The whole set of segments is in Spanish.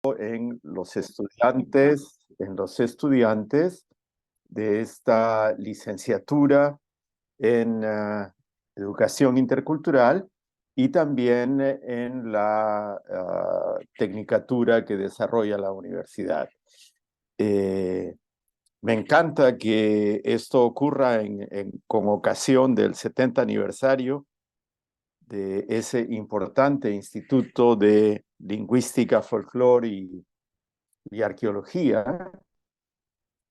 en los estudiantes de esta licenciatura en educación intercultural y también en la tecnicatura que desarrolla la universidad. Me encanta que esto ocurra con ocasión del 70 aniversario de ese importante Instituto de Lingüística, Folclore y Arqueología,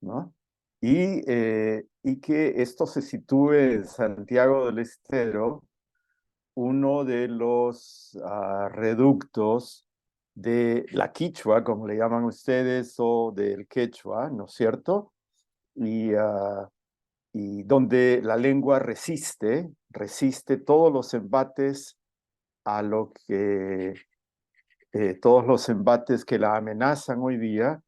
¿no? Y que esto se sitúe en Santiago del Estero, uno de los reductos de la quichua, como le llaman ustedes, o del quechua, ¿no es cierto? Y donde la lengua resiste todos los embates a lo que todos los embates que la amenazan hoy día,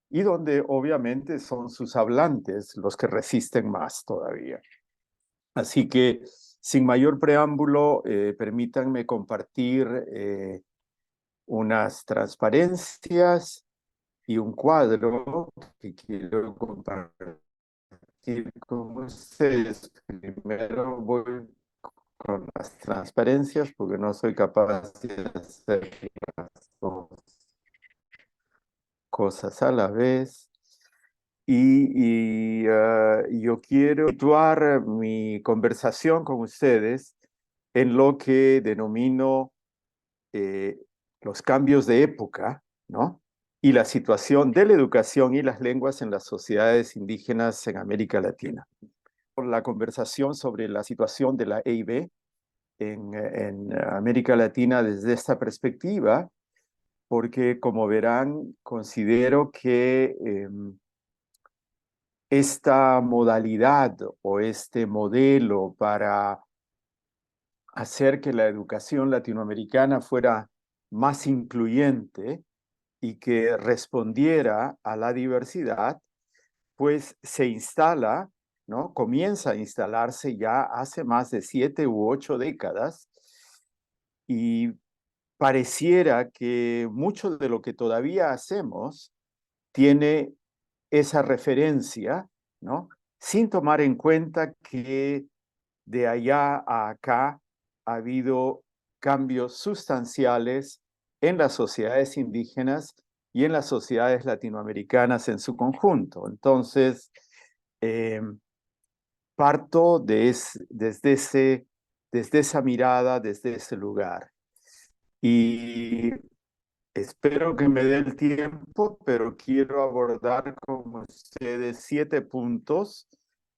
y donde obviamente son sus hablantes los que resisten más todavía. Así que, sin mayor preámbulo, permítanme compartir unas transparencias y un cuadro que quiero compartir con ustedes. Primero voy con las transparencias porque no soy capaz de hacer las dos cosas a la vez. Yo quiero situar mi conversación con ustedes en lo que denomino los cambios de época, ¿no? Y la situación de la educación y las lenguas en las sociedades indígenas en América Latina. La conversación sobre la situación de la EIB en América Latina desde esta perspectiva, porque como verán, considero que esta modalidad o este modelo para hacer que la educación latinoamericana fuera más incluyente y que respondiera a la diversidad, pues se instala, ¿no? Comienza a instalarse ya hace más de 7 u 8 décadas, y pareciera que mucho de lo que todavía hacemos tiene esa referencia, ¿no? Sin tomar en cuenta que de allá a acá ha habido cambios sustanciales en las sociedades indígenas y en las sociedades latinoamericanas en su conjunto. Entonces, parto desde esa mirada, desde ese lugar. Y espero que me dé el tiempo, pero quiero abordar con ustedes 7 puntos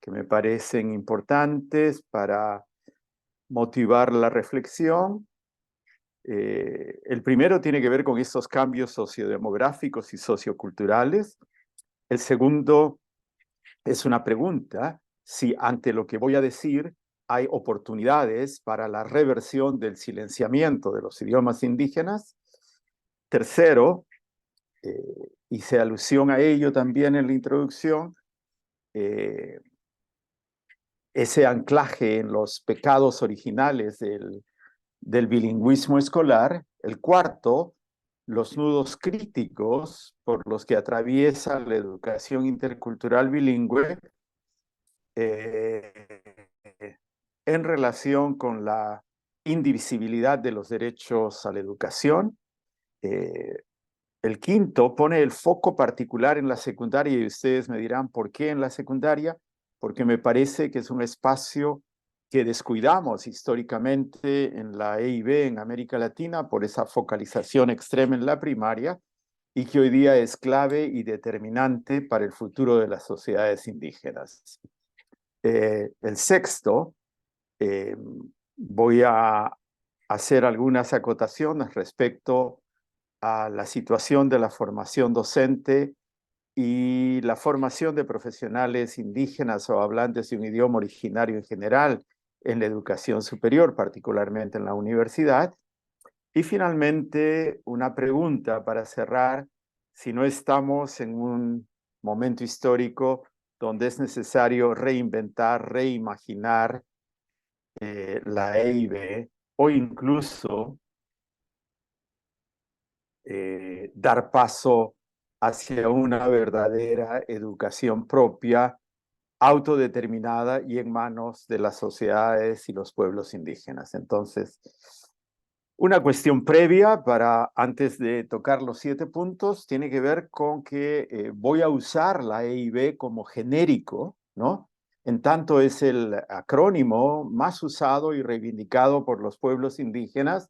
que me parecen importantes para motivar la reflexión. El primero tiene que ver con estos cambios sociodemográficos y socioculturales. El segundo es una pregunta: si ante lo que voy a decir hay oportunidades para la reversión del silenciamiento de los idiomas indígenas. Tercero, hice alusión a ello también en la introducción, ese anclaje en los pecados originales del bilingüismo escolar. El cuarto, los nudos críticos por los que atraviesa la educación intercultural bilingüe en relación con la indivisibilidad de los derechos a la educación. El quinto pone el foco particular en la secundaria, y ustedes me dirán, ¿por qué en la secundaria? Porque me parece que es un espacio que descuidamos históricamente en la EIB en América Latina por esa focalización extrema en la primaria, y que hoy día es clave y determinante para el futuro de las sociedades indígenas. El sexto, voy a hacer algunas acotaciones respecto a la situación de la formación docente y la formación de profesionales indígenas o hablantes de un idioma originario en general en la educación superior, particularmente en la universidad. Y finalmente, una pregunta para cerrar: si no estamos en un momento histórico donde es necesario reinventar, reimaginar la EIB, o incluso dar paso hacia una verdadera educación propia, autodeterminada y en manos de las sociedades y los pueblos indígenas. Entonces, una cuestión previa para antes de tocar los 7 puntos tiene que ver con que voy a usar la EIB como genérico, ¿no? En tanto es el acrónimo más usado y reivindicado por los pueblos indígenas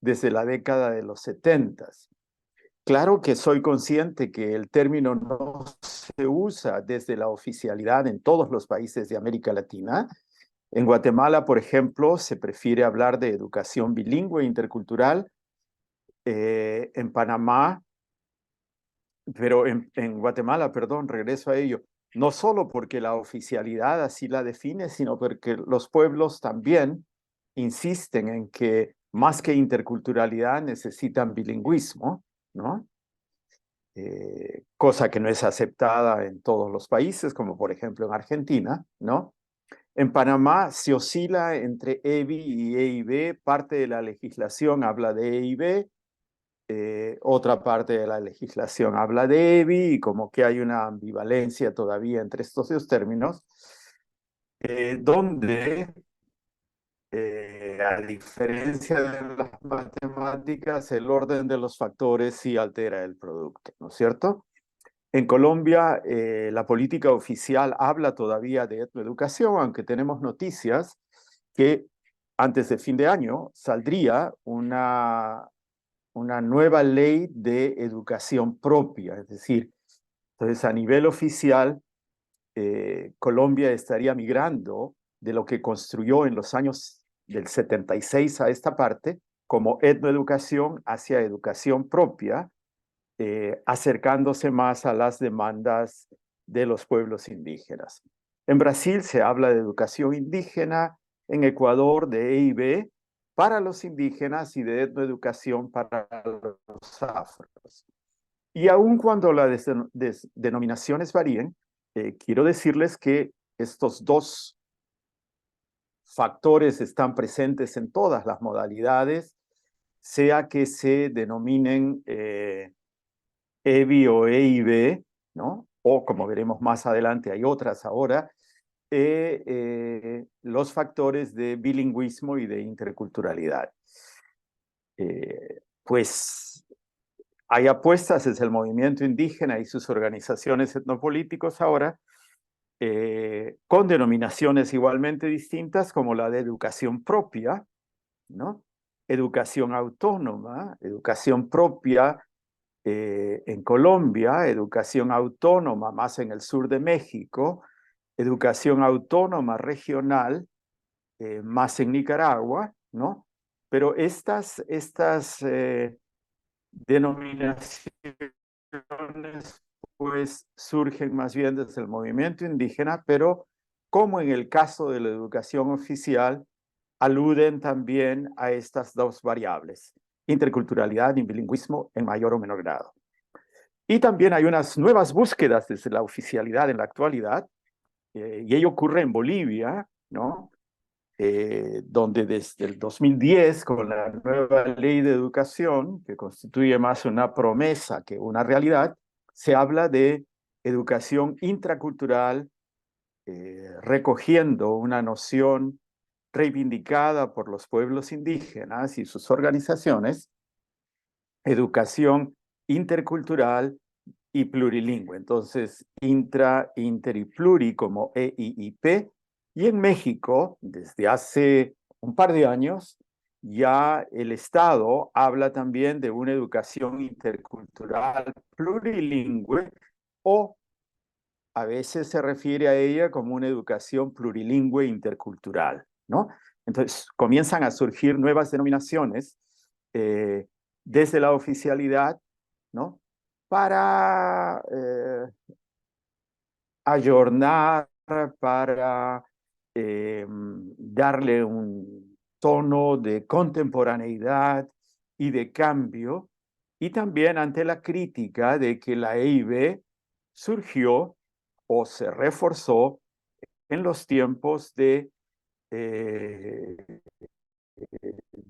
desde la década de los 70. Claro que soy consciente que el término no se usa desde la oficialidad en todos los países de América Latina. En Guatemala, por ejemplo, se prefiere hablar de educación bilingüe intercultural. En Panamá, pero en Guatemala, perdón, regreso a ello, no solo porque la oficialidad así la define, sino porque los pueblos también insisten en que más que interculturalidad necesitan bilingüismo, ¿no? Cosa que no es aceptada en todos los países, como por ejemplo en Argentina, ¿no? En Panamá se oscila entre EBI y EIB, parte de la legislación habla de EIB, otra parte de la legislación habla de EBI, y como que hay una ambivalencia todavía entre estos dos términos, donde a diferencia de las matemáticas, el orden de los factores sí altera el producto, ¿no es cierto? En Colombia, la política oficial habla todavía de etnoeducación, aunque tenemos noticias que antes de fin de año saldría una nueva ley de educación propia. Es decir, entonces a nivel oficial, Colombia estaría migrando de lo que construyó en los años del 76 a esta parte como etnoeducación hacia educación propia, acercándose más a las demandas de los pueblos indígenas. En Brasil se habla de educación indígena, en Ecuador de EIB para los indígenas y de etnoeducación para los afros. Y aun cuando las denominaciones varíen, quiero decirles que estos dos factores están presentes en todas las modalidades, sea que se denominen EBI o EIB, ¿no? O como veremos más adelante, hay otras ahora, los factores de bilingüismo y de interculturalidad. Pues hay apuestas desde el movimiento indígena y sus organizaciones etnopolíticos ahora, con denominaciones igualmente distintas como la de educación propia, ¿no? Educación autónoma, educación propia en Colombia, educación autónoma más en el sur de México, educación autónoma regional más en Nicaragua, ¿no? Pero estas denominaciones pues surgen más bien desde el movimiento indígena, pero como en el caso de la educación oficial, aluden también a estas dos variables, interculturalidad y bilingüismo en mayor o menor grado. Y también hay unas nuevas búsquedas desde la oficialidad en la actualidad, y ello ocurre en Bolivia, ¿no? Donde desde el 2010, con la nueva ley de educación, que constituye más una promesa que una realidad, se habla de educación intracultural, recogiendo una noción reivindicada por los pueblos indígenas y sus organizaciones, educación intercultural y plurilingüe. Entonces, inter y pluri como EIIP. Y en México, desde hace un par de años, ya el Estado habla también de una educación intercultural plurilingüe o a veces se refiere a ella como una educación plurilingüe intercultural, ¿no? Entonces comienzan a surgir nuevas denominaciones desde la oficialidad, ¿no? Para ayornar, para darle un tono de contemporaneidad y de cambio, y también ante la crítica de que la EIB surgió o se reforzó en los tiempos del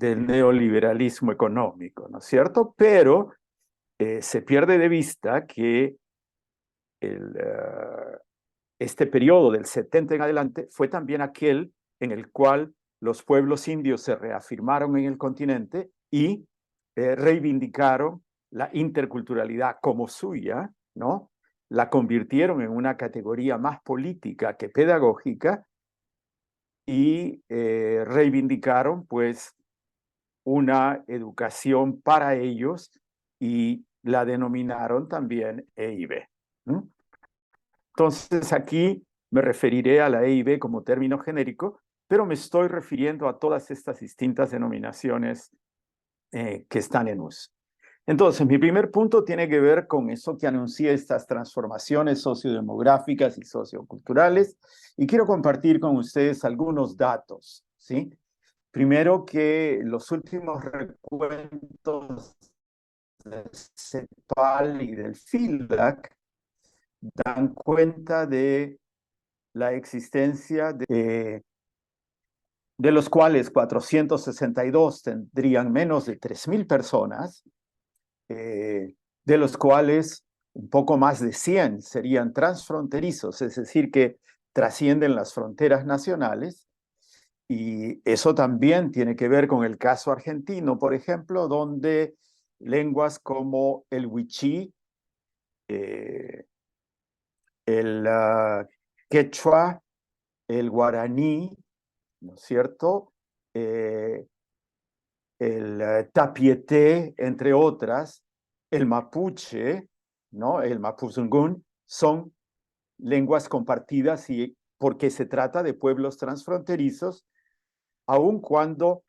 neoliberalismo económico, ¿no es cierto? Pero se pierde de vista que este periodo del 70 en adelante fue también aquel en el cual los pueblos indios se reafirmaron en el continente y reivindicaron la interculturalidad como suya, ¿no? La convirtieron en una categoría más política que pedagógica y reivindicaron pues una educación para ellos y la denominaron también EIB. ¿No? Entonces aquí me referiré a la EIB como término genérico, pero me estoy refiriendo a todas estas distintas denominaciones que están en uso. Entonces, mi primer punto tiene que ver con eso que anuncié, estas transformaciones sociodemográficas y socioculturales, y quiero compartir con ustedes algunos datos, ¿sí? Primero, que los últimos recuentos del CEPAL y del FILAC dan cuenta de la existencia de los cuales 462 tendrían menos de 3.000 personas, de los cuales un poco más de 100 serían transfronterizos, es decir, que trascienden las fronteras nacionales. Y eso también tiene que ver con el caso argentino, por ejemplo, donde lenguas como el wichí, el quechua, el guaraní, ¿no es cierto? El tapieté, entre otras, el mapuche, ¿no? El mapuzungún, son lenguas compartidas y porque se trata de pueblos transfronterizos, aun cuando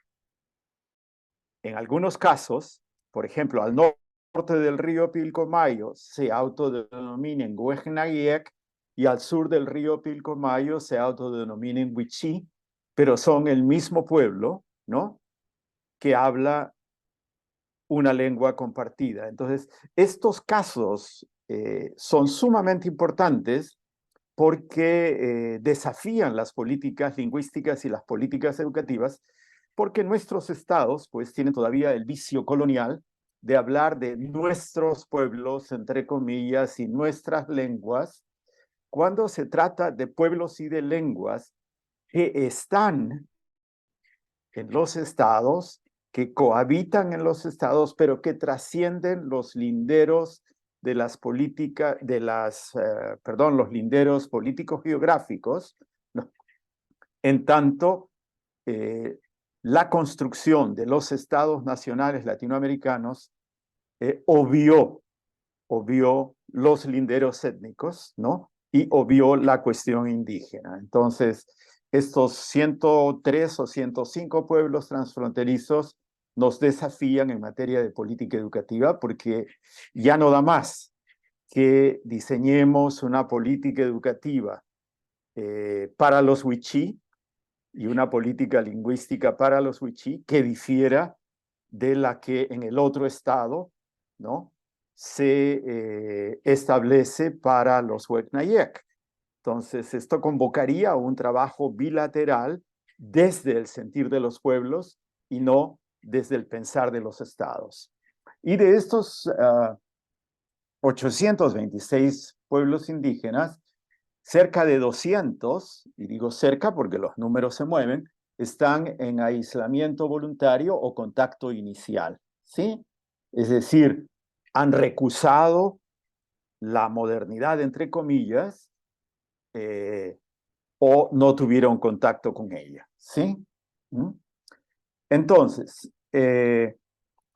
en algunos casos, por ejemplo, al norte del río Pilcomayo se autodenominen Huejnaguiec y al sur del río Pilcomayo se autodenominen Wichí, pero son el mismo pueblo, ¿no? Que habla una lengua compartida. Entonces, estos casos son sumamente importantes porque desafían las políticas lingüísticas y las políticas educativas, porque nuestros estados pues tienen todavía el vicio colonial de hablar de nuestros pueblos, entre comillas, y nuestras lenguas, cuando se trata de pueblos y de lenguas que están en los estados, que cohabitan en los estados, pero que trascienden los linderos de las políticas, los linderos políticos geográficos, ¿no? En tanto, la construcción de los estados nacionales latinoamericanos obvió los linderos étnicos, ¿no? Y obvió la cuestión indígena. Entonces, estos 103 o 105 pueblos transfronterizos nos desafían en materia de política educativa porque ya no da más que diseñemos una política educativa para los wichí y una política lingüística para los wichí que difiera de la que en el otro estado, ¿no? Se establece para los Huecnayek. Entonces, esto convocaría a un trabajo bilateral desde el sentir de los pueblos y no desde el pensar de los estados. Y de estos 826 pueblos indígenas, cerca de 200, y digo cerca porque los números se mueven, están en aislamiento voluntario o contacto inicial, ¿sí? Es decir, han recusado la modernidad, entre comillas, o no tuvieron contacto con ella, ¿sí? ¿Mm? Entonces,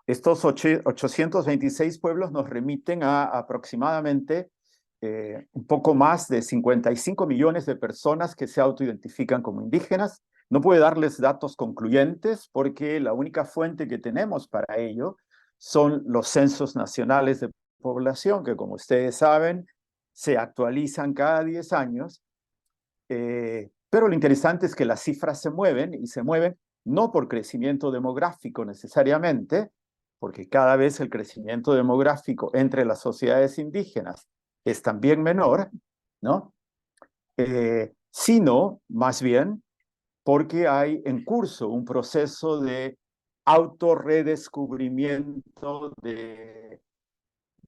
estos 826 pueblos nos remiten a aproximadamente un poco más de 55 millones de personas que se autoidentifican como indígenas. No puedo darles datos concluyentes porque la única fuente que tenemos para ello son los censos nacionales de población, que como ustedes saben, se actualizan cada 10 años. Pero lo interesante es que las cifras se mueven y se mueven no por crecimiento demográfico necesariamente, porque cada vez el crecimiento demográfico entre las sociedades indígenas es también menor, ¿no? Sino más bien porque hay en curso un proceso de autorredescubrimiento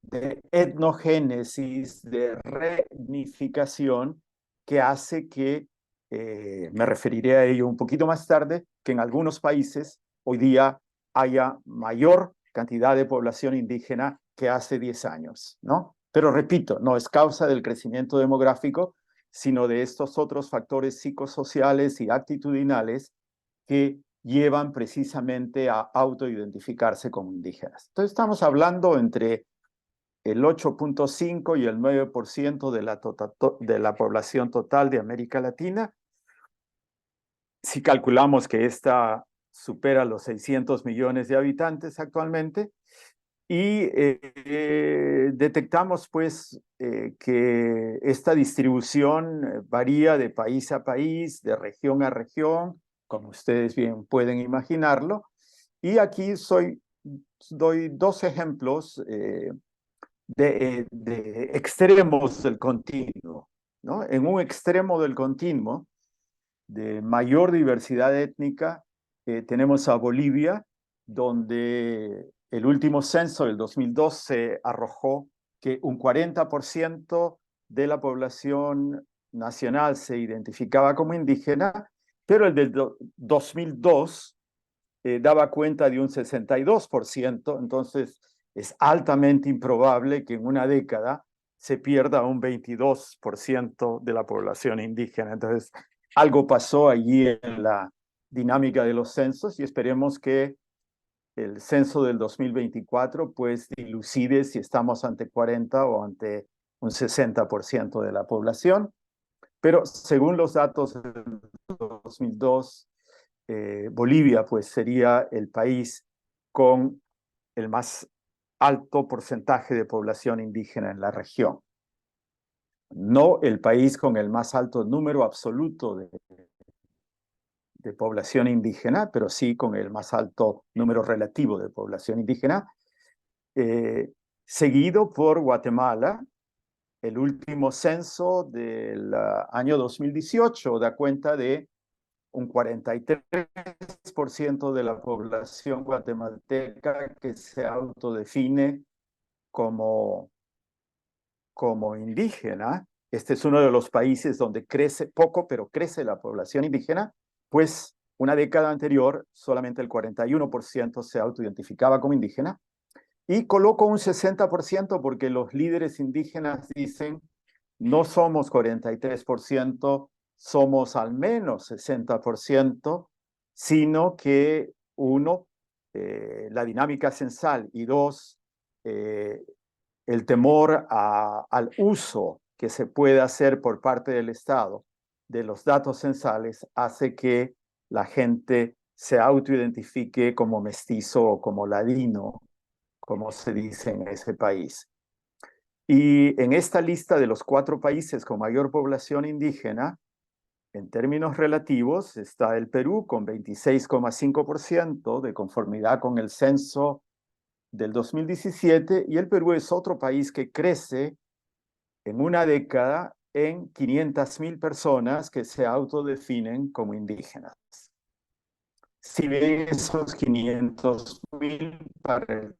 de etnogénesis, de reetnificación, que hace que, me referiré a ello un poquito más tarde, que en algunos países hoy día haya mayor cantidad de población indígena que hace 10 años, ¿no? Pero repito, no es causa del crecimiento demográfico, sino de estos otros factores psicosociales y actitudinales que llevan precisamente a autoidentificarse como indígenas. Entonces estamos hablando entre el 8.5 y el 9% de la población total de América Latina. Si calculamos que esta supera los 600 millones de habitantes actualmente, y detectamos pues que esta distribución varía de país a país, de región a región, como ustedes bien pueden imaginarlo. Y aquí doy dos ejemplos de extremos del continuo, ¿no? En un extremo del continuo de mayor diversidad étnica, tenemos a Bolivia, donde el último censo del 2012 arrojó que un 40% de la población nacional se identificaba como indígena, pero el del 2002 daba cuenta de un 62%, entonces es altamente improbable que en una década se pierda un 22% de la población indígena. Entonces, algo pasó allí en la dinámica de los censos y esperemos que el censo del 2024 pues dilucide si estamos ante 40 o ante un 60% de la población. Pero según los datos del 2002, Bolivia pues sería el país con el más alto porcentaje de población indígena en la región. No el país con el más alto número absoluto de población indígena, pero sí con el más alto número relativo de población indígena, seguido por Guatemala. El último censo del año 2018 da cuenta de un 43% de la población guatemalteca que se autodefine como, como indígena. Este es uno de los países donde crece poco, pero crece la población indígena, pues una década anterior solamente el 41% se autoidentificaba como indígena. Y coloco un 60% porque los líderes indígenas dicen no somos 43%, somos al menos 60%, sino que uno, la dinámica censal y dos, el temor al uso que se puede hacer por parte del Estado de los datos censales hace que la gente se autoidentifique como mestizo o como ladino, como se dice en ese país. Y en esta lista de los 4 países con mayor población indígena, en términos relativos, está el Perú con 26,5% de conformidad con el censo del 2017, y el Perú es otro país que crece en una década en 500,000 personas que se autodefinen como indígenas. Si bien esos 500,000 para el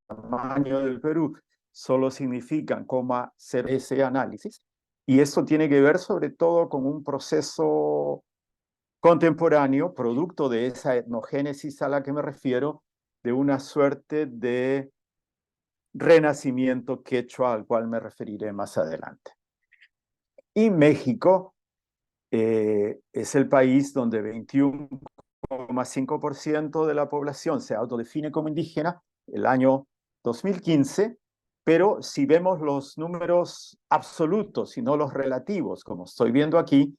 tamaño del Perú solo significan cómo hacer ese análisis, y esto tiene que ver sobre todo con un proceso contemporáneo, producto de esa etnogénesis a la que me refiero, de una suerte de renacimiento quechua al cual me referiré más adelante. Y México es el país donde 21,5% de la población se autodefine como indígena el año 2015, pero si vemos los números absolutos y no los relativos, como estoy viendo aquí,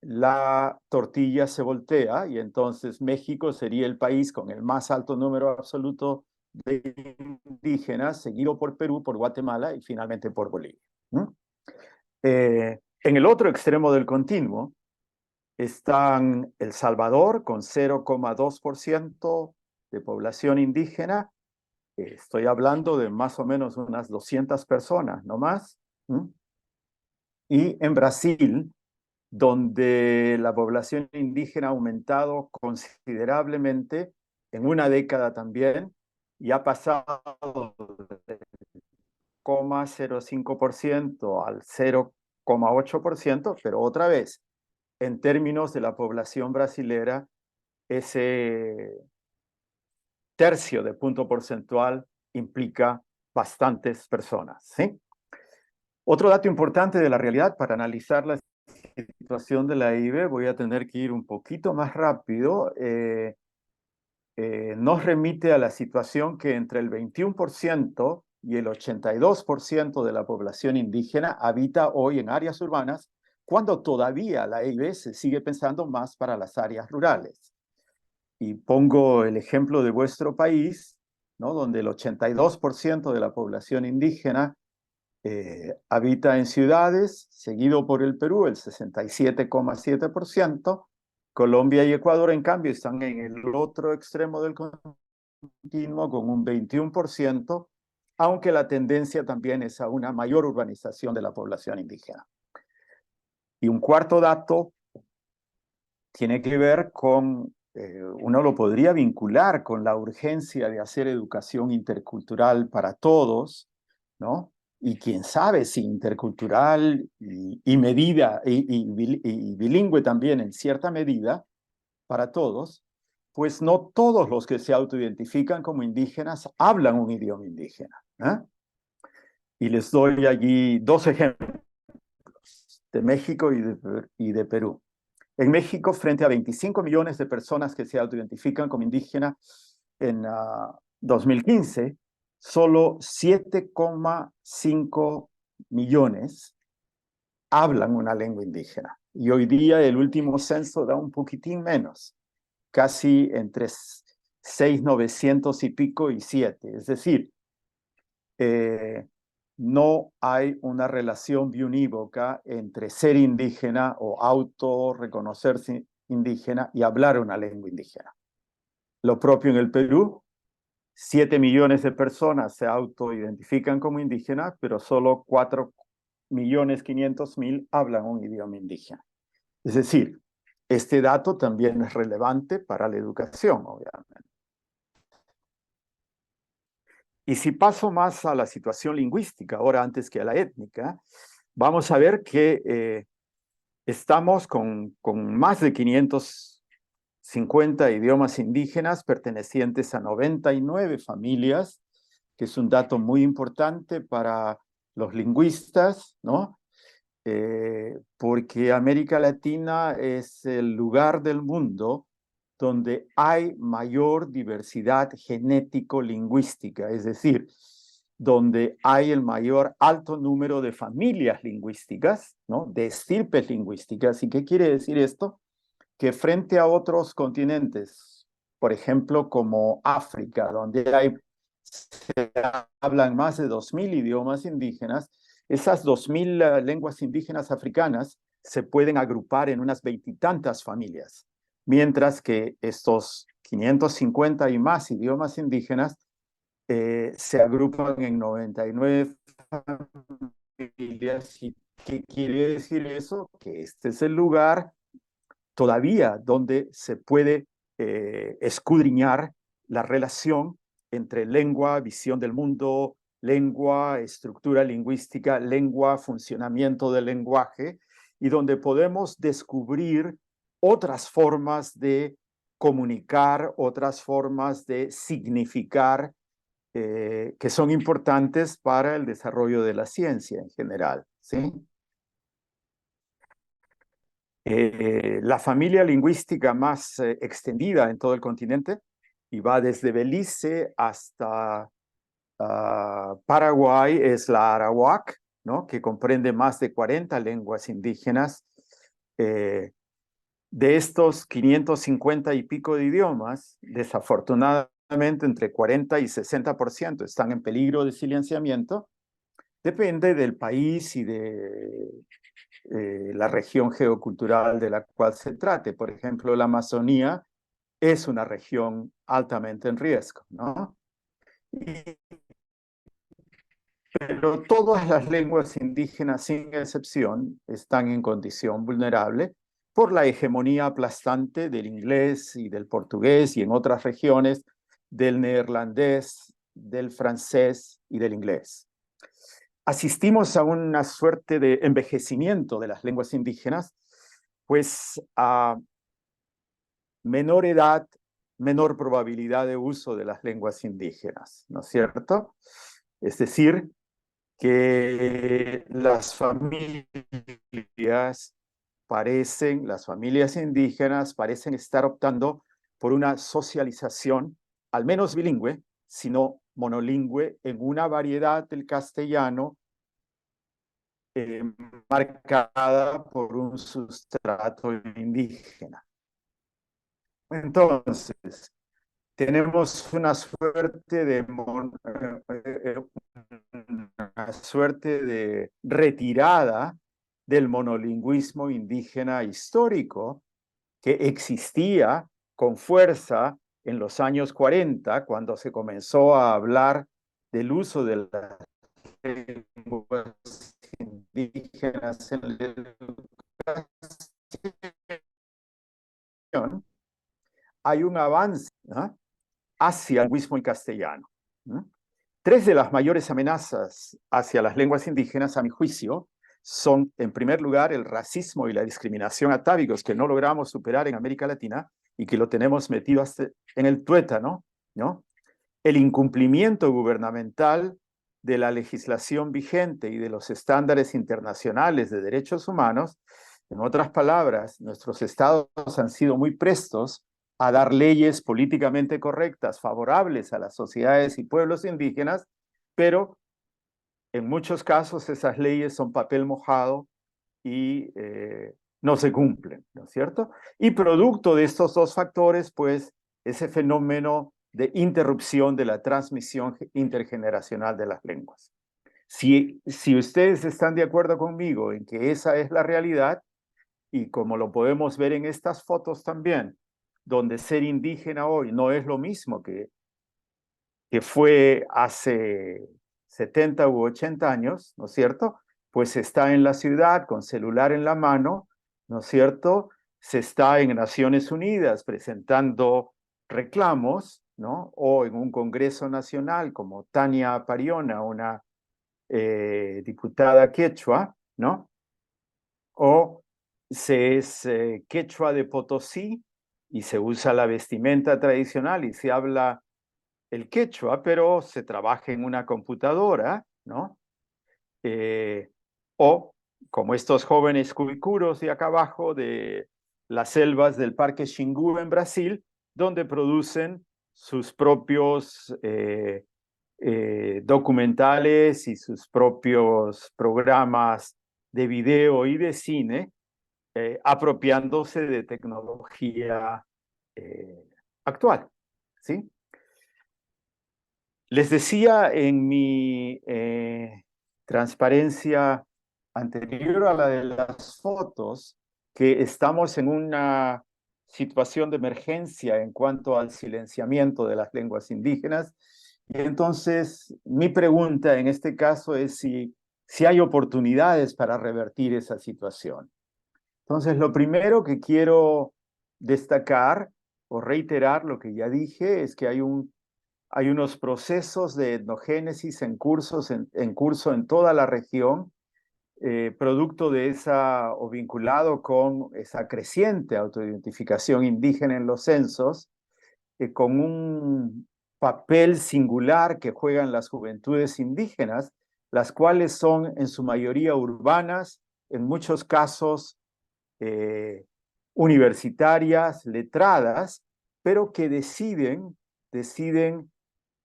la tortilla se voltea y entonces México sería el país con el más alto número absoluto de indígenas, seguido por Perú, por Guatemala y finalmente por Bolivia. En el otro extremo del continuo están El Salvador con 0,2% de población indígena. Estoy hablando de más o menos unas 200 personas, no más. Y en Brasil, donde la población indígena ha aumentado considerablemente en una década también, y ha pasado del 0,05% al 0,8%, pero otra vez, en términos de la población brasilera, ese tercio de punto porcentual implica bastantes personas, ¿sí? Otro dato importante de la realidad para analizar la situación de la IB, voy a tener que ir un poquito más rápido, nos remite a la situación que entre el 21% y el 82% de la población indígena habita hoy en áreas urbanas, cuando todavía la EIB se sigue pensando más para las áreas rurales. Y pongo el ejemplo de vuestro país, ¿no? Donde el 82% de la población indígena habita en ciudades, seguido por el Perú, el 67,7%. Colombia y Ecuador, en cambio, están en el otro extremo del continuo con un 21%, aunque la tendencia también es a una mayor urbanización de la población indígena. Y un cuarto dato tiene que ver con, uno lo podría vincular con la urgencia de hacer educación intercultural para todos, ¿no? Y quién sabe si intercultural y medida, y bilingüe también en cierta medida, para todos, pues no todos los que se autoidentifican como indígenas hablan un idioma indígena. ¿Eh? Y les doy allí dos ejemplos, de México y de Perú. En México, frente a 25 millones de personas que se autoidentifican como indígenas en 2015, solo 7,5 millones hablan una lengua indígena. Y hoy día el último censo da un poquitín menos, casi entre 6,900 y pico y 7. Es decir, no hay una relación biunívoca entre ser indígena o autorreconocerse indígena y hablar una lengua indígena. Lo propio en el Perú, 7 millones de personas se autoidentifican como indígenas, pero solo 4,5 millones hablan un idioma indígena. Es decir, este dato también es relevante para la educación, obviamente. Y si paso más a la situación lingüística, ahora antes que a la étnica, vamos a ver que estamos con más de 550 idiomas indígenas pertenecientes a 99 familias, que es un dato muy importante para los lingüistas, ¿no? Porque América Latina es el lugar del mundo donde hay mayor diversidad genético-lingüística, es decir, donde hay el mayor alto número de familias lingüísticas, ¿no? De estirpes lingüísticas. ¿Y qué quiere decir esto? Que frente a otros continentes, por ejemplo, como África, donde se hablan más de 2.000 idiomas indígenas, esas 2.000 lenguas indígenas africanas se pueden agrupar en unas veintitantas familias, mientras que estos 550 y más idiomas indígenas se agrupan en 99 familias. ¿Y qué quiere decir eso? Que este es el lugar todavía donde se puede escudriñar la relación entre lengua, visión del mundo, lengua, estructura lingüística, lengua, funcionamiento del lenguaje, y donde podemos descubrir otras formas de comunicar, otras formas de significar, que son importantes para el desarrollo de la ciencia en general, ¿sí? La familia lingüística más extendida en todo el continente y va desde Belice hasta Paraguay es la Arawak, ¿no? Que comprende más de 40 lenguas indígenas. De estos 550 y pico de idiomas, desafortunadamente entre 40 y 60% están en peligro de silenciamiento. Depende del país y de la región geocultural de la cual se trate. Por ejemplo, la Amazonía es una región altamente en riesgo, ¿no? Pero todas las lenguas indígenas, sin excepción, están en condición vulnerable por la hegemonía aplastante del inglés y del portugués y en otras regiones del neerlandés, del francés y del inglés. Asistimos a una suerte de envejecimiento de las lenguas indígenas, pues a menor edad, menor probabilidad de uso de las lenguas indígenas, ¿no es cierto? Es decir, que las familias indígenas parecen estar optando por una socialización, al menos bilingüe, sino monolingüe, en una variedad del castellano eh, marcada por un sustrato indígena. Entonces, tenemos una suerte de retirada del monolingüismo indígena histórico que existía con fuerza en los años 40, cuando se comenzó a hablar del uso de las lenguas indígenas en la educación. Hay un avance, ¿no?, hacia el lingüismo en castellano, ¿no? Tres de las mayores amenazas hacia las lenguas indígenas, a mi juicio, son, en primer lugar, el racismo y la discriminación atávicos que no logramos superar en América Latina y que lo tenemos metido hasta en el tuétano, ¿no? El incumplimiento gubernamental de la legislación vigente y de los estándares internacionales de derechos humanos. En otras palabras, nuestros estados han sido muy prestos a dar leyes políticamente correctas, favorables a las sociedades y pueblos indígenas, pero en muchos casos esas leyes son papel mojado y no se cumplen, ¿no es cierto? Y producto de estos dos factores, pues, ese fenómeno de interrupción de la transmisión intergeneracional de las lenguas. Si ustedes están de acuerdo conmigo en que esa es la realidad, y como lo podemos ver en estas fotos también, donde ser indígena hoy no es lo mismo que fue hace 70 u 80 años, ¿no es cierto? Pues está en la ciudad con celular en la mano, ¿no es cierto? Se está en Naciones Unidas presentando reclamos, ¿no? O en un Congreso Nacional como Tania Pariona, una diputada quechua, ¿no? O se es quechua de Potosí y se usa la vestimenta tradicional y se habla el quechua, pero se trabaja en una computadora, ¿no? O como estos jóvenes cuicuros de acá abajo de las selvas del Parque Xingu en Brasil, donde producen sus propios documentales y sus propios programas de video y de cine, apropiándose de tecnología actual, ¿sí? Les decía en mi transparencia anterior a la de las fotos que estamos en una situación de emergencia en cuanto al silenciamiento de las lenguas indígenas. Y entonces mi pregunta en este caso es si hay oportunidades para revertir esa situación. Entonces, lo primero que quiero destacar o reiterar lo que ya dije es que hay unos procesos de etnogénesis en curso en toda la región, producto de esa o vinculado con esa creciente autoidentificación indígena en los censos, con un papel singular que juegan las juventudes indígenas, las cuales son en su mayoría urbanas, en muchos casos universitarias, letradas, pero que deciden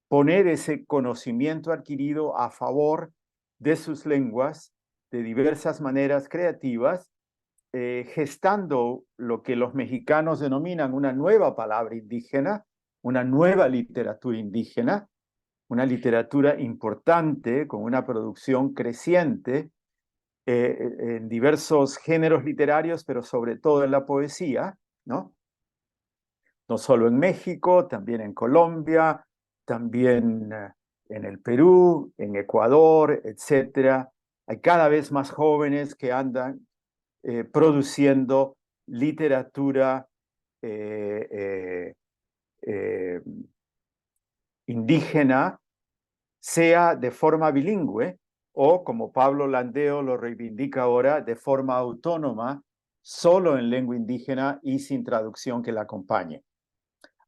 poner ese conocimiento adquirido a favor de sus lenguas de diversas maneras creativas, gestando lo que los mexicanos denominan una nueva palabra indígena, una nueva literatura indígena, una literatura importante con una producción creciente en diversos géneros literarios, pero sobre todo en la poesía, ¿no? No solo en México, también en Colombia, también en el Perú, en Ecuador, etcétera. Hay cada vez más jóvenes que andan produciendo literatura eh, eh, indígena sea de forma bilingüe o, como Pablo Landeo lo reivindica ahora, de forma autónoma, solo en lengua indígena y sin traducción que la acompañe.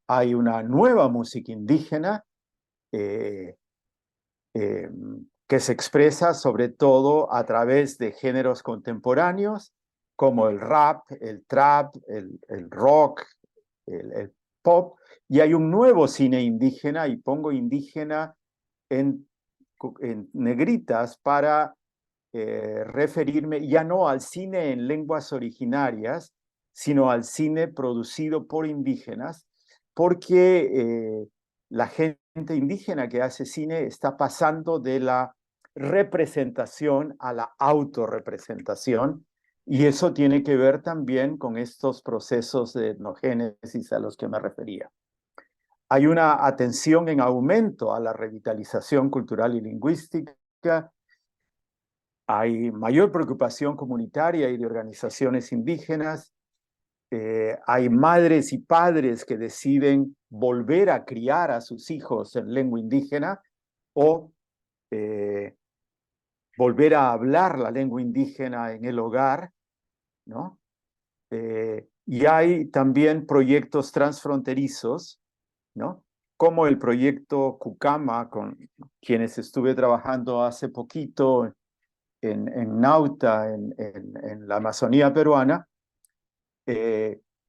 Hay una nueva música indígena que se expresa sobre todo a través de géneros contemporáneos como el rap, el trap, el rock, el pop, y hay un nuevo cine indígena, y pongo indígena en negritas para referirme ya no al cine en lenguas originarias, sino al cine producido por indígenas, porque la gente indígena que hace cine está pasando de la representación a la autorrepresentación, y eso tiene que ver también con estos procesos de etnogénesis a los que me refería. Hay una atención en aumento a la revitalización cultural y lingüística. Hay mayor preocupación comunitaria y de organizaciones indígenas. Hay madres y padres que deciden volver a criar a sus hijos en lengua indígena o volver a hablar la lengua indígena en el hogar, ¿no? Y hay también proyectos transfronterizos, ¿no? Como el proyecto Cucama, con quienes estuve trabajando hace poquito en Nauta, en la Amazonía peruana,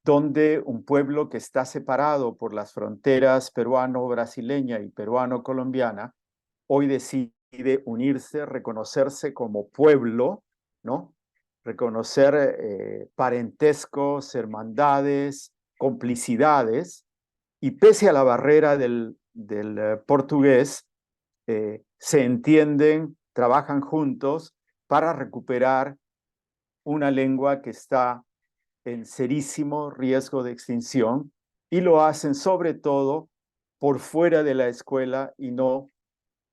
donde un pueblo que está separado por las fronteras peruano-brasileña y peruano-colombiana, hoy decide unirse, reconocerse como pueblo, ¿no? Reconocer parentescos, hermandades, complicidades, y pese a la barrera del portugués, se entienden, trabajan juntos para recuperar una lengua que está en serísimo riesgo de extinción, y lo hacen sobre todo por fuera de la escuela y no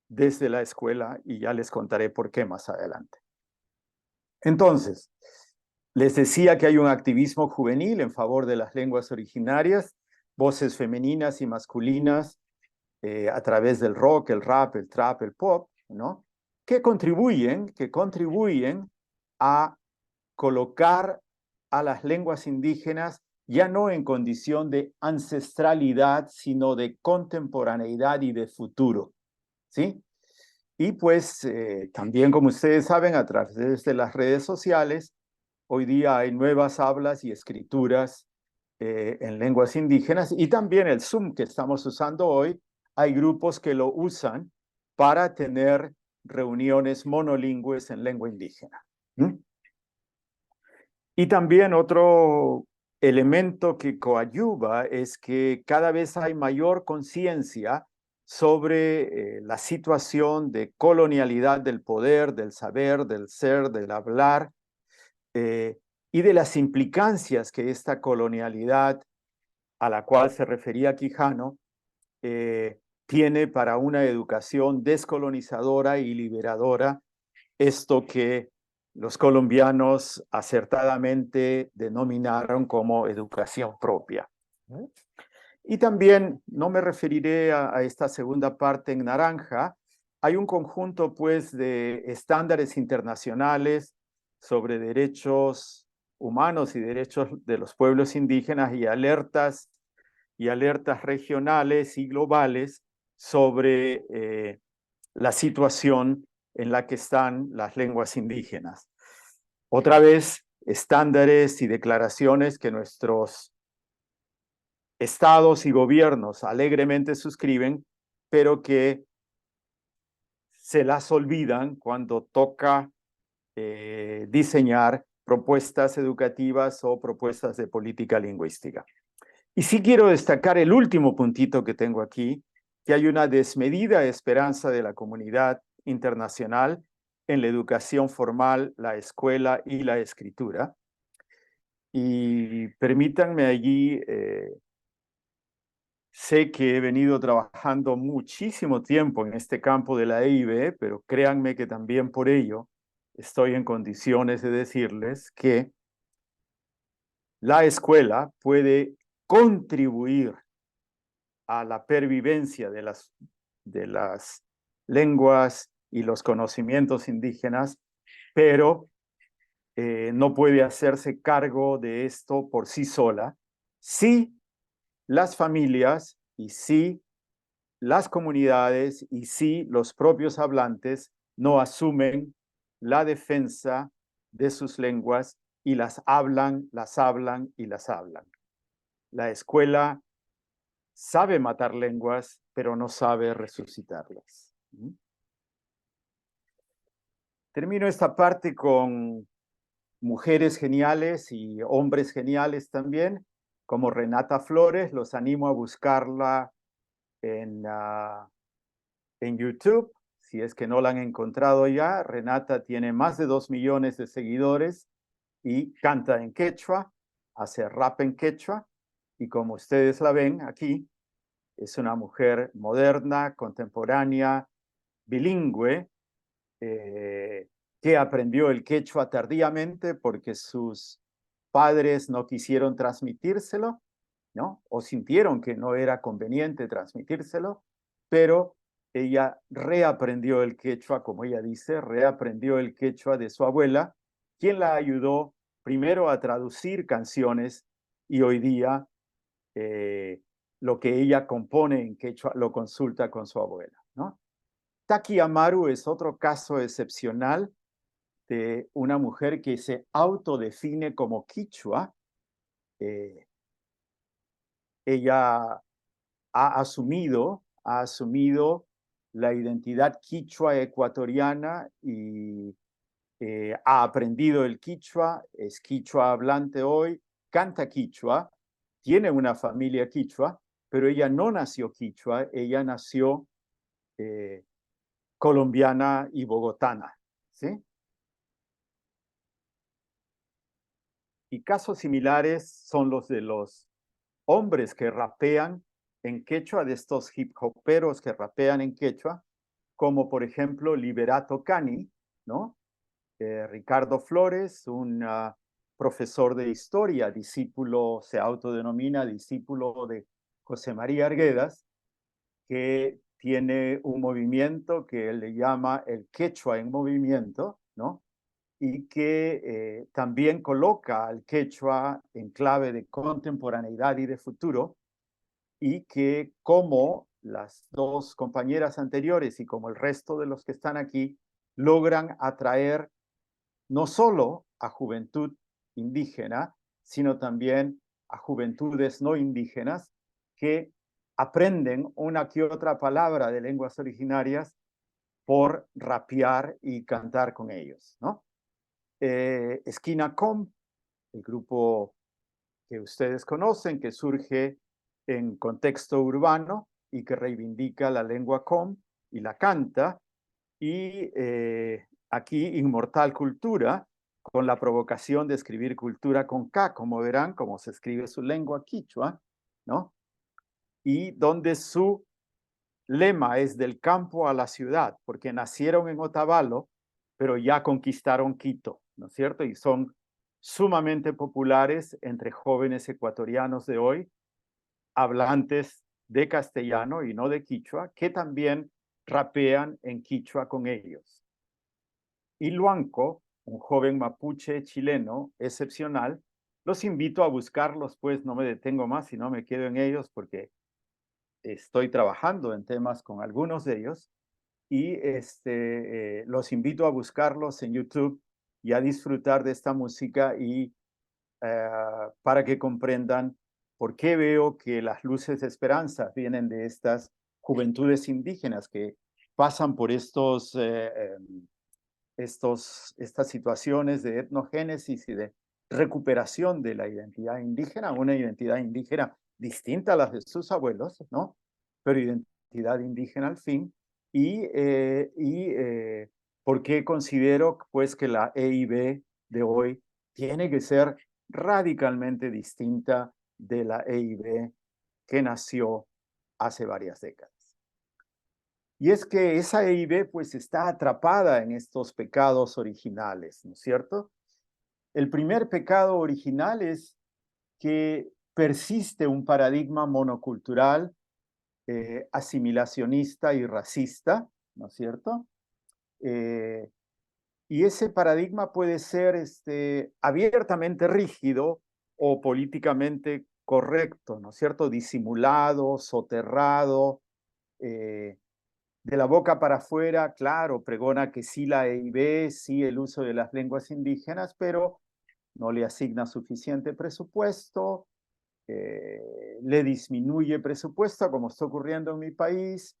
desde la escuela, y ya les contaré por qué más adelante. Entonces, les decía que hay un activismo juvenil en favor de las lenguas originarias, voces femeninas y masculinas a través del rock, el rap, el trap, el pop, ¿no? Que contribuyen a colocar a las lenguas indígenas ya no en condición de ancestralidad, sino de contemporaneidad y de futuro, ¿sí? Y pues también, como ustedes saben, a través de las redes sociales, hoy día hay nuevas hablas y escrituras en lenguas indígenas, y también el Zoom que estamos usando hoy, hay grupos que lo usan para tener reuniones monolingües en lengua indígena. ¿Mm? Y también otro elemento que coadyuva es que cada vez hay mayor conciencia sobre la situación de colonialidad del poder, del saber, del ser, del hablar, y de las implicancias que esta colonialidad a la cual se refería Quijano tiene para una educación descolonizadora y liberadora, esto que los colombianos acertadamente denominaron como educación propia. Y también, no me referiré a esta segunda parte en naranja, hay un conjunto pues de estándares internacionales sobre derechos humanos y derechos de los pueblos indígenas, y alertas regionales y globales sobre la situación en la que están las lenguas indígenas. Otra vez, estándares y declaraciones que nuestros estados y gobiernos alegremente suscriben, pero que se las olvidan cuando toca diseñar propuestas educativas o propuestas de política lingüística. Y sí quiero destacar el último puntito que tengo aquí, que hay una desmedida esperanza de la comunidad internacional en la educación formal, la escuela y la escritura. Y permítanme allí, sé que he venido trabajando muchísimo tiempo en este campo de la EIB, pero créanme que también por ello estoy en condiciones de decirles que la escuela puede contribuir a la pervivencia de las de las lenguas y los conocimientos indígenas, pero no puede hacerse cargo de esto por sí sola. Sí, las familias y sí, las comunidades y sí, los propios hablantes no asumen la defensa de sus lenguas y las hablan, las hablan y las hablan. La escuela sabe matar lenguas, pero no sabe resucitarlas. Termino esta parte con mujeres geniales y hombres geniales también, como Renata Flores. Los animo a buscarla en, en YouTube, si es que no la han encontrado ya. Renata tiene más de 2 millones de seguidores y canta en quechua, hace rap en quechua, y como ustedes la ven aquí, es una mujer moderna, contemporánea, bilingüe, que aprendió el quechua tardíamente porque sus padres no quisieron transmitírselo, ¿no? O sintieron que no era conveniente transmitírselo, pero ella reaprendió el quechua, como ella dice, reaprendió el quechua de su abuela, quien la ayudó primero a traducir canciones y hoy día lo que ella compone en quechua lo consulta con su abuela, ¿no? Taki Amaru es otro caso excepcional de una mujer que se autodefine como quichua. Ella ha asumido la identidad quichua ecuatoriana y ha aprendido el quichua, es quichua hablante hoy, canta quichua, tiene una familia quichua, pero ella no nació quichua, ella nació colombiana y bogotana, ¿sí? Y casos similares son los de los hombres que rapean en quechua, de estos hip hoperos que rapean en quechua, como por ejemplo Liberato Cani, ¿no? Ricardo Flores, un profesor de historia, discípulo, se autodenomina discípulo de José María Arguedas, que tiene un movimiento que él le llama el quechua en movimiento, ¿no? Y que también coloca al quechua en clave de contemporaneidad y de futuro, y que como las dos compañeras anteriores y como el resto de los que están aquí, logran atraer no solo a juventud indígena, sino también a juventudes no indígenas que aprenden una que otra palabra de lenguas originarias por rapear y cantar con ellos, ¿no? Esquina Com, el grupo que ustedes conocen, que surge en contexto urbano y que reivindica la lengua Com y la canta. Y aquí Inmortal Cultura, con la provocación de escribir cultura con K, como verán, como se escribe su lengua quichua, ¿no? Y donde su lema es del campo a la ciudad, porque nacieron en Otavalo, pero ya conquistaron Quito, ¿no es cierto? Y son sumamente populares entre jóvenes ecuatorianos de hoy, hablantes de castellano y no de quichua, que también rapean en quichua con ellos. Y Luanco, un joven mapuche chileno excepcional, los invito a buscarlos, pues no me detengo más y no me quedo en ellos porque estoy trabajando en temas con algunos de ellos y los invito a buscarlos en YouTube y a disfrutar de esta música y para que comprendan por qué veo que las luces de esperanza vienen de estas juventudes indígenas que pasan por estas situaciones de etnogénesis y de recuperación de la identidad indígena, una identidad indígena distinta a las de sus abuelos, ¿no? Pero identidad indígena al fin. Y por qué considero pues que la EIB de hoy tiene que ser radicalmente distinta de la EIB que nació hace varias décadas. Y es que esa EIB pues está atrapada en estos pecados originales, ¿no es cierto? El primer pecado original es que persiste un paradigma monocultural asimilacionista y racista, ¿no es cierto? Y ese paradigma puede ser abiertamente rígido o políticamente correcto, ¿no es cierto? Disimulado, soterrado, de la boca para afuera, claro, pregona que sí la EIB, sí el uso de las lenguas indígenas, pero no le asigna suficiente presupuesto, le disminuye presupuesto, como está ocurriendo en mi país,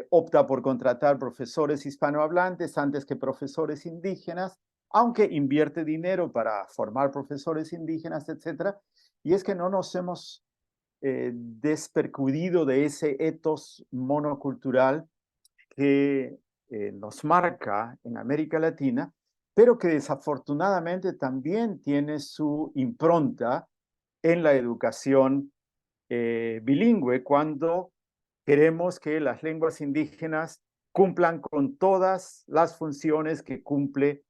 opta por contratar profesores hispanohablantes antes que profesores indígenas, aunque invierte dinero para formar profesores indígenas, etc. Y es que no nos hemos despercudido de ese ethos monocultural que nos marca en América Latina, pero que desafortunadamente también tiene su impronta en la educación bilingüe cuando queremos que las lenguas indígenas cumplan con todas las funciones que cumple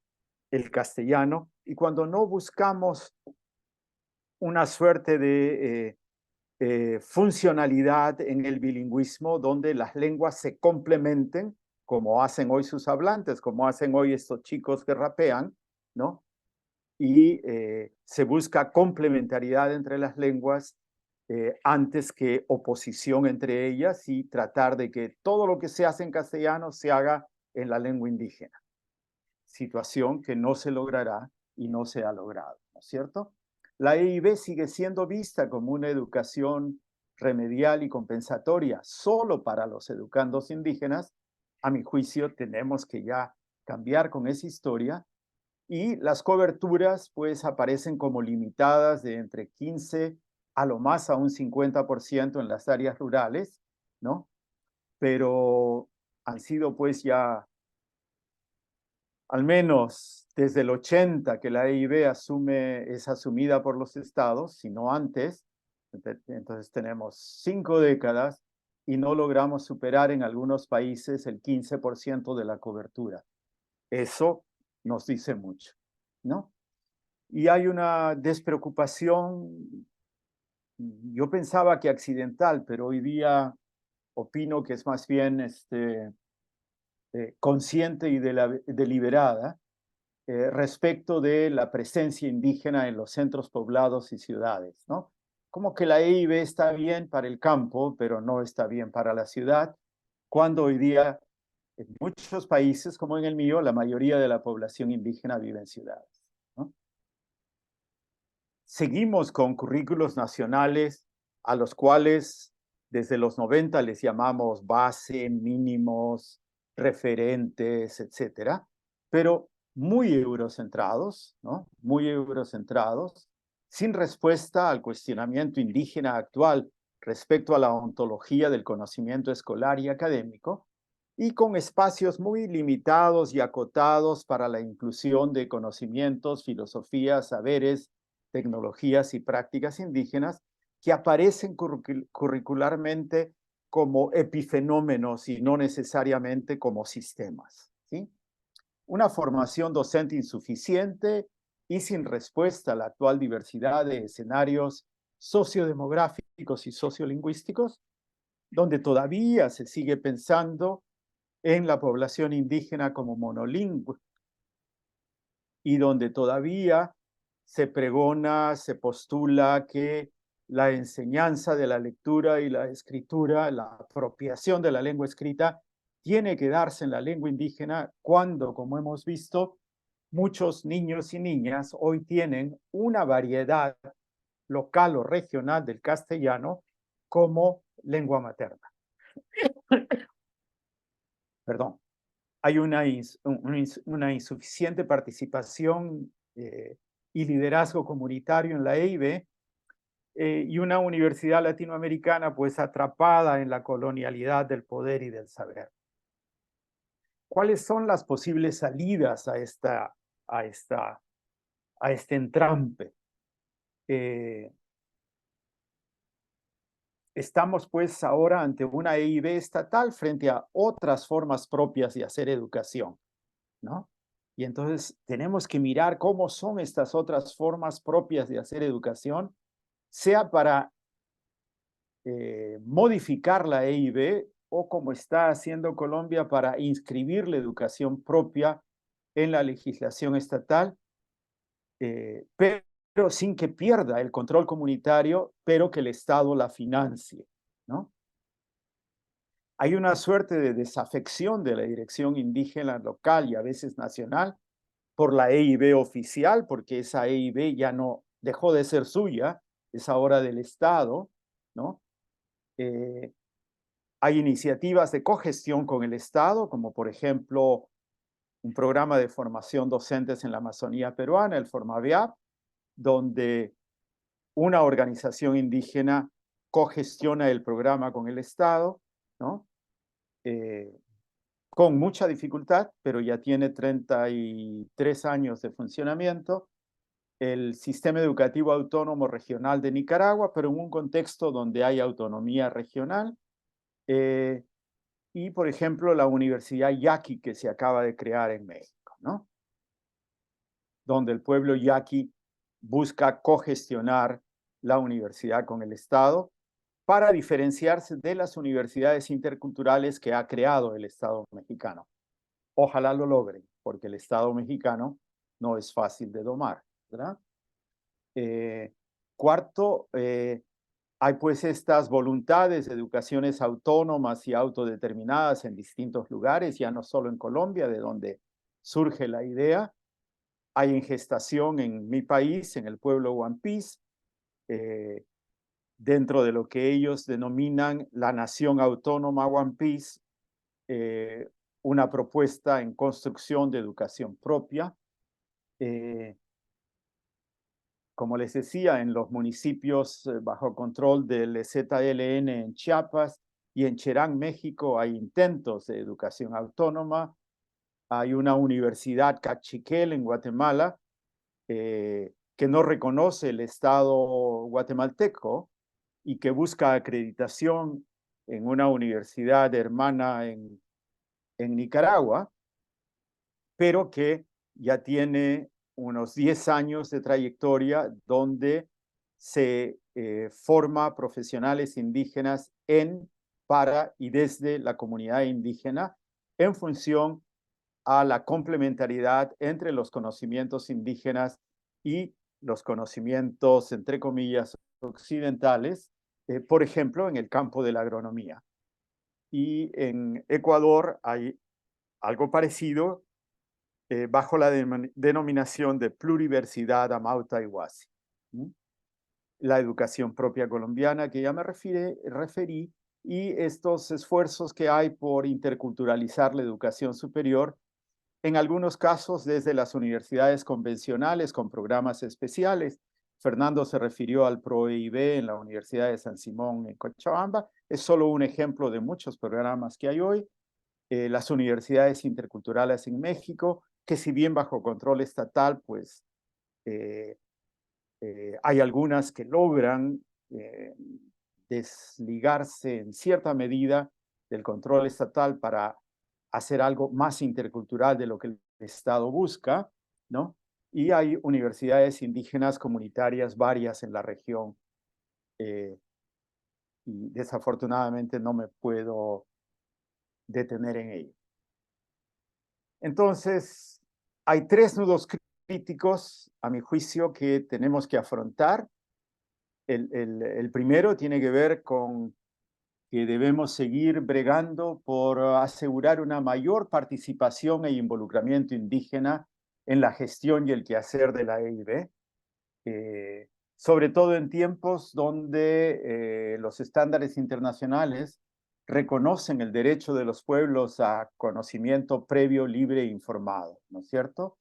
el castellano y cuando no buscamos una suerte de funcionalidad en el bilingüismo donde las lenguas se complementen, como hacen hoy sus hablantes, como hacen hoy estos chicos que rapean, ¿no? Y se busca complementariedad entre las lenguas antes que oposición entre ellas y tratar de que todo lo que se hace en castellano se haga en la lengua indígena. Situación que no se logrará y no se ha logrado, ¿no es cierto? La EIB sigue siendo vista como una educación remedial y compensatoria solo para los educandos indígenas. A mi juicio, tenemos que ya cambiar con esa historia y las coberturas pues aparecen como limitadas de entre 15 a lo más a un 50% en las áreas rurales, ¿no? Pero han sido pues ya al menos desde el 80 que la EIB es asumida por los estados, si no antes, entonces tenemos 5 décadas y no logramos superar en algunos países el 15% de la cobertura. Eso nos dice mucho, ¿no? Y hay una despreocupación, yo pensaba que accidental, pero hoy día opino que es más bien consciente y deliberada respecto de la presencia indígena en los centros poblados y ciudades, ¿no? Como que la EIB está bien para el campo, pero no está bien para la ciudad, cuando hoy día en muchos países, como en el mío, la mayoría de la población indígena vive en ciudades, ¿no? Seguimos con currículos nacionales a los cuales desde los 90 les llamamos base, mínimos, referentes, etcétera, pero muy eurocentrados, ¿no? Muy eurocentrados, sin respuesta al cuestionamiento indígena actual respecto a la ontología del conocimiento escolar y académico, y con espacios muy limitados y acotados para la inclusión de conocimientos, filosofías, saberes, tecnologías y prácticas indígenas que aparecen curricularmente como epifenómenos y no necesariamente como sistemas, ¿sí? Una formación docente insuficiente y sin respuesta a la actual diversidad de escenarios sociodemográficos y sociolingüísticos, donde todavía se sigue pensando en la población indígena como monolingüe y donde todavía se pregona, se postula que la enseñanza de la lectura y la escritura, la apropiación de la lengua escrita, tiene que darse en la lengua indígena cuando, como hemos visto, muchos niños y niñas hoy tienen una variedad local o regional del castellano como lengua materna. Perdón. Hay una insuficiente participación y liderazgo comunitario en la EIB y una universidad latinoamericana pues atrapada en la colonialidad del poder y del saber. ¿Cuáles son las posibles salidas a este entrampe? Estamos pues ahora ante una EIB estatal frente a otras formas propias de hacer educación, ¿no? Y entonces tenemos que mirar cómo son estas otras formas propias de hacer educación, sea para modificar la EIB o como está haciendo Colombia para inscribir la educación propia en la legislación estatal, pero sin que pierda el control comunitario, pero que el Estado la financie, ¿no? Hay una suerte de desafección de la dirección indígena local y a veces nacional por la EIB oficial, porque esa EIB ya no dejó de ser suya, es ahora del Estado, ¿no? Hay iniciativas de cogestión con el Estado, como por ejemplo un programa de formación docentes en la Amazonía peruana, el FORMAVIAP, donde una organización indígena cogestiona el programa con el Estado, ¿no? Con mucha dificultad, pero ya tiene 33 años de funcionamiento, el Sistema Educativo Autónomo Regional de Nicaragua, pero en un contexto donde hay autonomía regional, y por ejemplo la Universidad Yaqui que se acaba de crear en México, ¿no? Donde el pueblo yaqui busca cogestionar la universidad con el Estado para diferenciarse de las universidades interculturales que ha creado el Estado mexicano. Ojalá lo logren, porque el Estado mexicano no es fácil de domar, ¿verdad? Cuarto, hay pues estas voluntades de educaciones autónomas y autodeterminadas en distintos lugares, ya no solo en Colombia, de donde surge la idea. Hay en gestación en mi país, en el pueblo Huampís, dentro de lo que ellos denominan la Nación Autónoma Huampís, una propuesta en construcción de educación propia. Como les decía, en los municipios bajo control del ZLN en Chiapas y en Cherán, México, hay intentos de educación autónoma. Hay una universidad Cachiquel en Guatemala que no reconoce el Estado guatemalteco y que busca acreditación en una universidad hermana en Nicaragua, pero que ya tiene unos 10 años de trayectoria donde se forma profesionales indígenas en, para y desde la comunidad indígena en función a la complementariedad entre los conocimientos indígenas y los conocimientos, entre comillas, occidentales, por ejemplo, en el campo de la agronomía. Y en Ecuador hay algo parecido bajo la denominación de Pluriversidad Amauta Iguasi. La educación propia colombiana que ya me referí y estos esfuerzos que hay por interculturalizar la educación superior, en algunos casos desde las universidades convencionales con programas especiales. Fernando se refirió al ProEIB en la Universidad de San Simón en Cochabamba. Es solo un ejemplo de muchos programas que hay hoy. Las universidades interculturales en México, que si bien bajo control estatal, pues hay algunas que logran desligarse en cierta medida del control estatal para hacer algo más intercultural de lo que el Estado busca, ¿no? Y hay universidades indígenas comunitarias varias en la región y desafortunadamente no me puedo detener en ello. Entonces, hay tres nudos críticos, a mi juicio, que tenemos que afrontar. El primero tiene que ver con que debemos seguir bregando por asegurar una mayor participación e involucramiento indígena en la gestión y el quehacer de la EIB, sobre todo en tiempos donde los estándares internacionales reconocen el derecho de los pueblos a conocimiento previo, libre e informado, ¿no es cierto?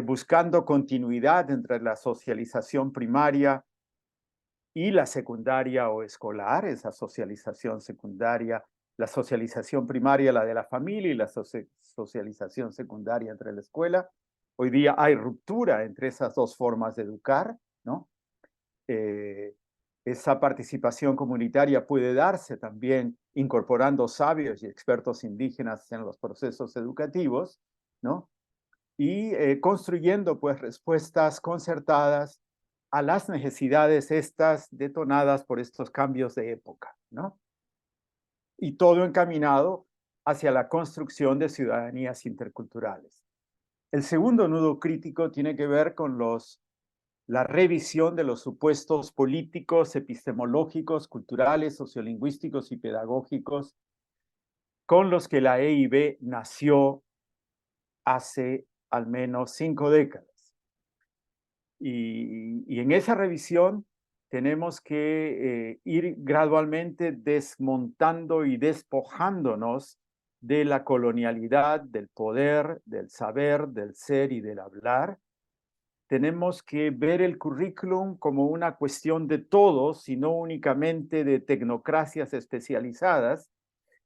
Buscando continuidad entre la socialización primaria y la secundaria o escolar, esa socialización secundaria, la socialización primaria, la de la familia, y la socialización secundaria entre la escuela. Hoy día hay ruptura entre esas dos formas de educar, ¿no? Esa participación comunitaria puede darse también incorporando sabios y expertos indígenas en los procesos educativos, ¿no? Y construyendo pues respuestas concertadas a las necesidades estas detonadas por estos cambios de época, ¿no? Y todo encaminado hacia la construcción de ciudadanías interculturales. El segundo nudo crítico tiene que ver con la revisión de los supuestos políticos, epistemológicos, culturales, sociolingüísticos y pedagógicos con los que la EIB nació hace al menos 5 décadas. Y en esa revisión tenemos que ir gradualmente desmontando y despojándonos de la colonialidad, del poder, del saber, del ser y del hablar. Tenemos que ver el currículum como una cuestión de todos y no únicamente de tecnocracias especializadas,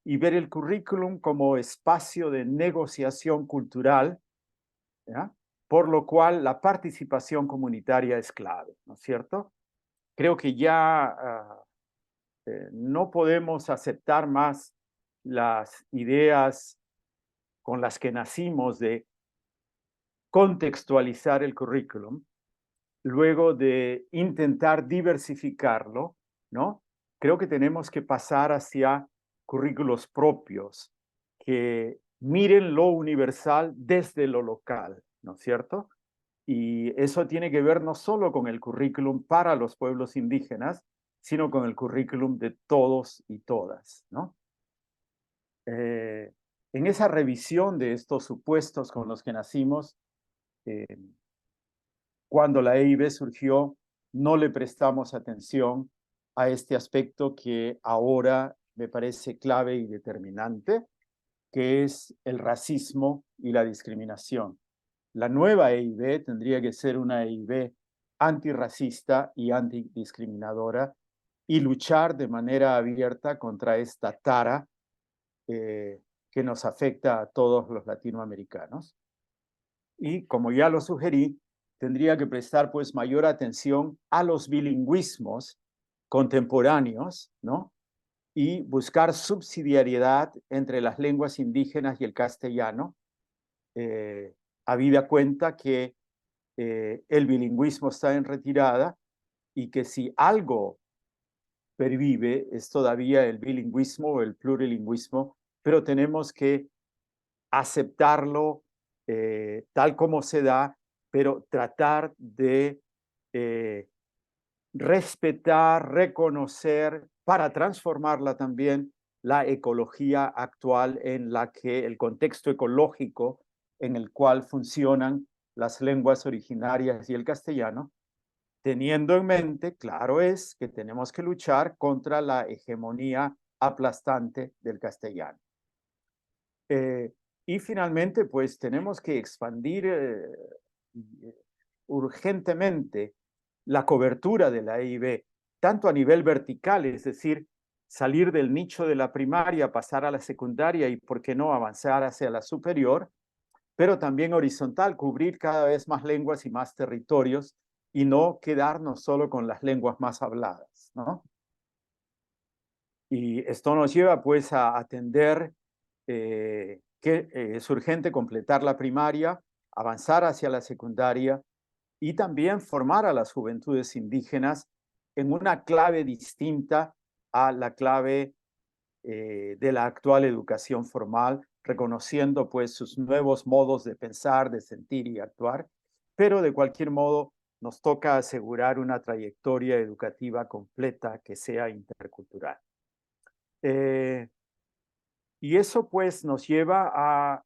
y ver el currículum como espacio de negociación cultural, ¿ya? Por lo cual la participación comunitaria es clave, ¿no es cierto? Creo que ya no podemos aceptar más las ideas con las que nacimos de contextualizar el currículum, luego de intentar diversificarlo, ¿no? Creo que tenemos que pasar hacia currículos propios que miren lo universal desde lo local, ¿no es cierto? Y eso tiene que ver no solo con el currículum para los pueblos indígenas, sino con el currículum de todos y todas, ¿no? En esa revisión de estos supuestos con los que nacimos, eh, cuando la EIB surgió, no le prestamos atención a este aspecto que ahora me parece clave y determinante, que es el racismo y la discriminación. La nueva EIB tendría que ser una EIB antirracista y antidiscriminadora y luchar de manera abierta contra esta tara que nos afecta a todos los latinoamericanos. Y como ya lo sugerí, tendría que prestar pues mayor atención a los bilingüismos contemporáneos, ¿no? Y buscar subsidiariedad entre las lenguas indígenas y el castellano, habida cuenta que el bilingüismo está en retirada y que si algo pervive es todavía el bilingüismo o el plurilingüismo, pero tenemos que aceptarlo tal como se da, pero tratar de respetar, reconocer, para transformarla también, la ecología actual en la que el contexto ecológico en el cual funcionan las lenguas originarias y el castellano, teniendo en mente, claro es, que tenemos que luchar contra la hegemonía aplastante del castellano. Y finalmente, pues tenemos que expandir urgentemente la cobertura de la EIB, tanto a nivel vertical, es decir, salir del nicho de la primaria, pasar a la secundaria y, por qué no, avanzar hacia la superior, pero también horizontal, cubrir cada vez más lenguas y más territorios y no quedarnos solo con las lenguas más habladas, ¿no? Y esto nos lleva pues a atender que es urgente completar la primaria, avanzar hacia la secundaria y también formar a las juventudes indígenas en una clave distinta a la clave de la actual educación formal, reconociendo pues sus nuevos modos de pensar, de sentir y actuar, pero de cualquier modo nos toca asegurar una trayectoria educativa completa que sea intercultural. Y eso pues nos lleva a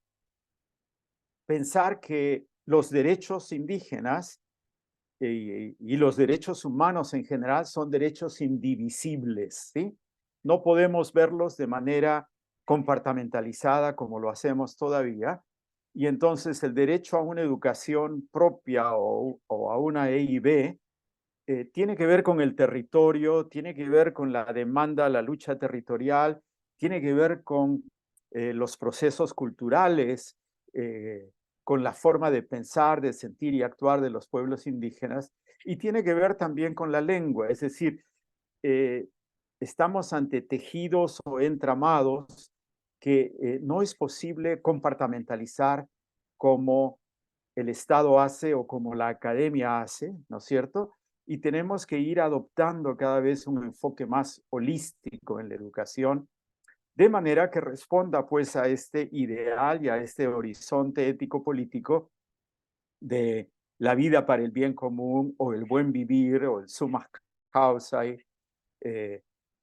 pensar que los derechos indígenas y los derechos humanos en general son derechos indivisibles, ¿sí? No podemos verlos de manera compartamentalizada como lo hacemos todavía. Y entonces el derecho a una educación propia o a una EIB tiene que ver con el territorio, tiene que ver con la demanda, la lucha territorial, tiene que ver con los procesos culturales, con la forma de pensar, de sentir y actuar de los pueblos indígenas, y tiene que ver también con la lengua, es decir, eh, estamos ante tejidos o entramados que no es posible compartamentalizar como el Estado hace o como la academia hace, ¿no es cierto? y tenemos que ir adoptando cada vez un enfoque más holístico en la educación, de manera que responda pues a este ideal y a este horizonte ético-político de la vida para el bien común o el buen vivir o el summa causae.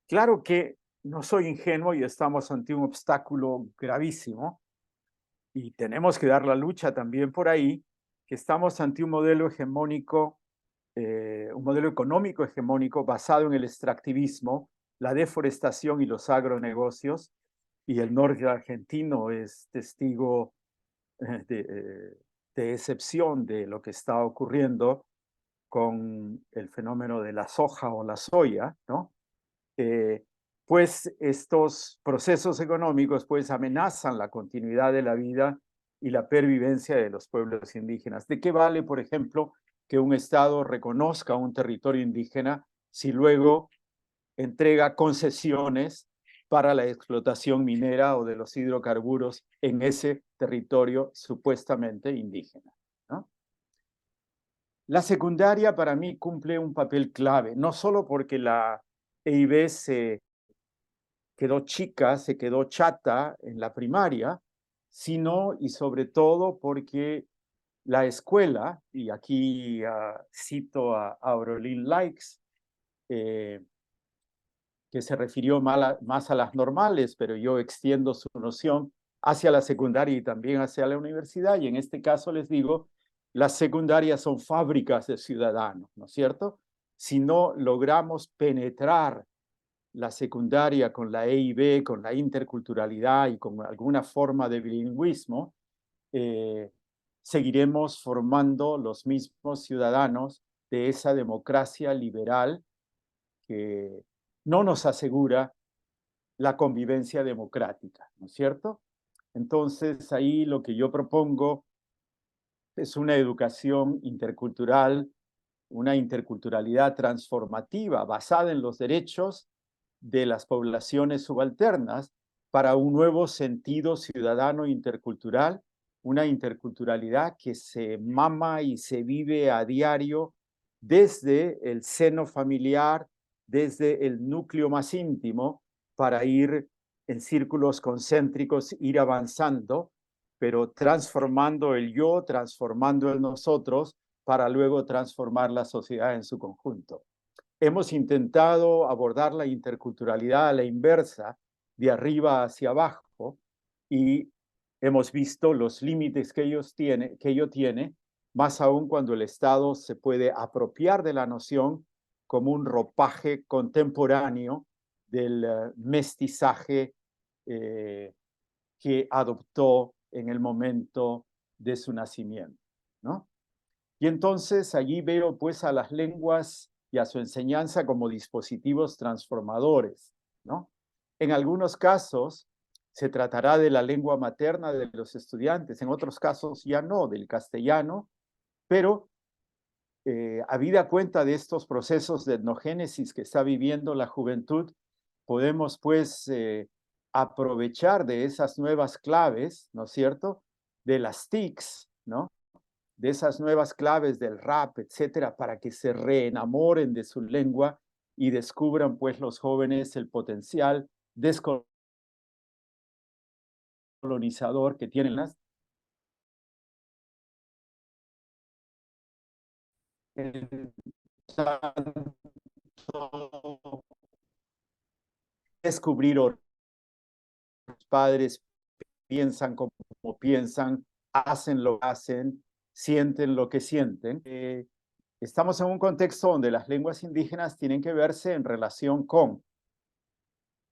Claro que no soy ingenuo y estamos ante un obstáculo gravísimo y tenemos que dar la lucha también por ahí, que estamos ante un modelo hegemónico, un modelo económico hegemónico basado en el extractivismo, la deforestación y los agronegocios, y el norte argentino es testigo de excepción de lo que está ocurriendo con el fenómeno de la soja o la soya, ¿no? Pues estos procesos económicos pues amenazan la continuidad de la vida y la pervivencia de los pueblos indígenas. ¿De qué vale, por ejemplo, que un Estado reconozca un territorio indígena si luego entrega concesiones para la explotación minera o de los hidrocarburos en ese territorio supuestamente indígena, ¿no? La secundaria para mí cumple un papel clave, no solo porque la EIB se quedó chica, se quedó chata en la primaria, sino y sobre todo porque la escuela, y aquí cito a Aurelien Likes, eh, que se refirió más a las normales, pero yo extiendo su noción hacia la secundaria y también hacia la universidad, y en este caso les digo, las secundarias son fábricas de ciudadanos, ¿no es cierto? Si no logramos penetrar la secundaria con la EIB, con la interculturalidad y con alguna forma de bilingüismo, seguiremos formando los mismos ciudadanos de esa democracia liberal que no nos asegura la convivencia democrática, ¿no es cierto? Entonces, ahí lo que yo propongo es una educación intercultural, una interculturalidad transformativa basada en los derechos de las poblaciones subalternas para un nuevo sentido ciudadano intercultural, una interculturalidad que se mama y se vive a diario desde el seno familiar, desde el núcleo más íntimo, para ir en círculos concéntricos, ir avanzando, pero transformando el yo, transformando el nosotros, para luego transformar la sociedad en su conjunto. Hemos intentado abordar la interculturalidad a la inversa, de arriba hacia abajo, y hemos visto los límites que ello tiene, más aún cuando el Estado se puede apropiar de la noción como un ropaje contemporáneo del mestizaje que adoptó en el momento de su nacimiento, ¿no? Y entonces allí veo pues a las lenguas y a su enseñanza como dispositivos transformadores, ¿no? En algunos casos se tratará de la lengua materna de los estudiantes, en otros casos ya no, del castellano, pero habida cuenta de estos procesos de etnogénesis que está viviendo la juventud, podemos pues aprovechar de esas nuevas claves, ¿no es cierto?, de las TICs, ¿no?, de esas nuevas claves del rap, etcétera, para que se reenamoren de su lengua y descubran pues los jóvenes el potencial descolonizador que tienen las descubrir los padres piensan como piensan, hacen lo que hacen, sienten lo que sienten. Estamos en un contexto donde las lenguas indígenas tienen que verse en relación con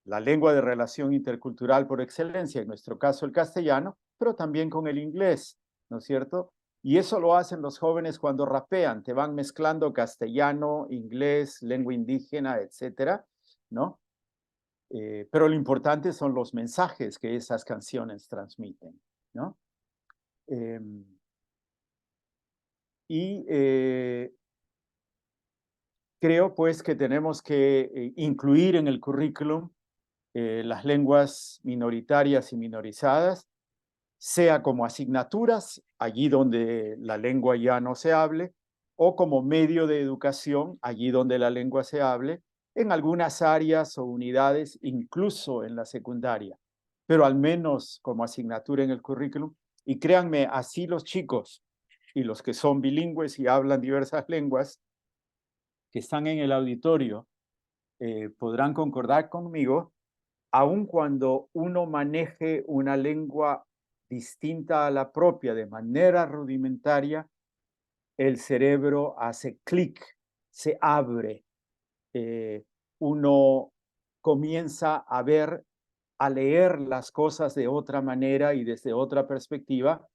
la lengua de relación intercultural por excelencia, en nuestro caso el castellano, pero también con el inglés, ¿no es cierto? Y eso lo hacen los jóvenes cuando rapean, te van mezclando castellano, inglés, lengua indígena, etcétera, ¿no? Pero lo importante son los mensajes que esas canciones transmiten, ¿no? Eh, y creo pues que tenemos que incluir en el currículum las lenguas minoritarias y minorizadas, sea como asignaturas, allí donde la lengua ya no se hable, o como medio de educación, allí donde la lengua se hable, en algunas áreas o unidades, incluso en la secundaria, pero al menos como asignatura en el currículum. Y créanme, así los chicos y los que son bilingües y hablan diversas lenguas, que están en el auditorio, podrán concordar conmigo, aun cuando uno maneje una lengua distinta a la propia de manera rudimentaria, el cerebro hace clic, se abre, uno comienza a ver, a leer las cosas de otra manera y desde otra perspectiva,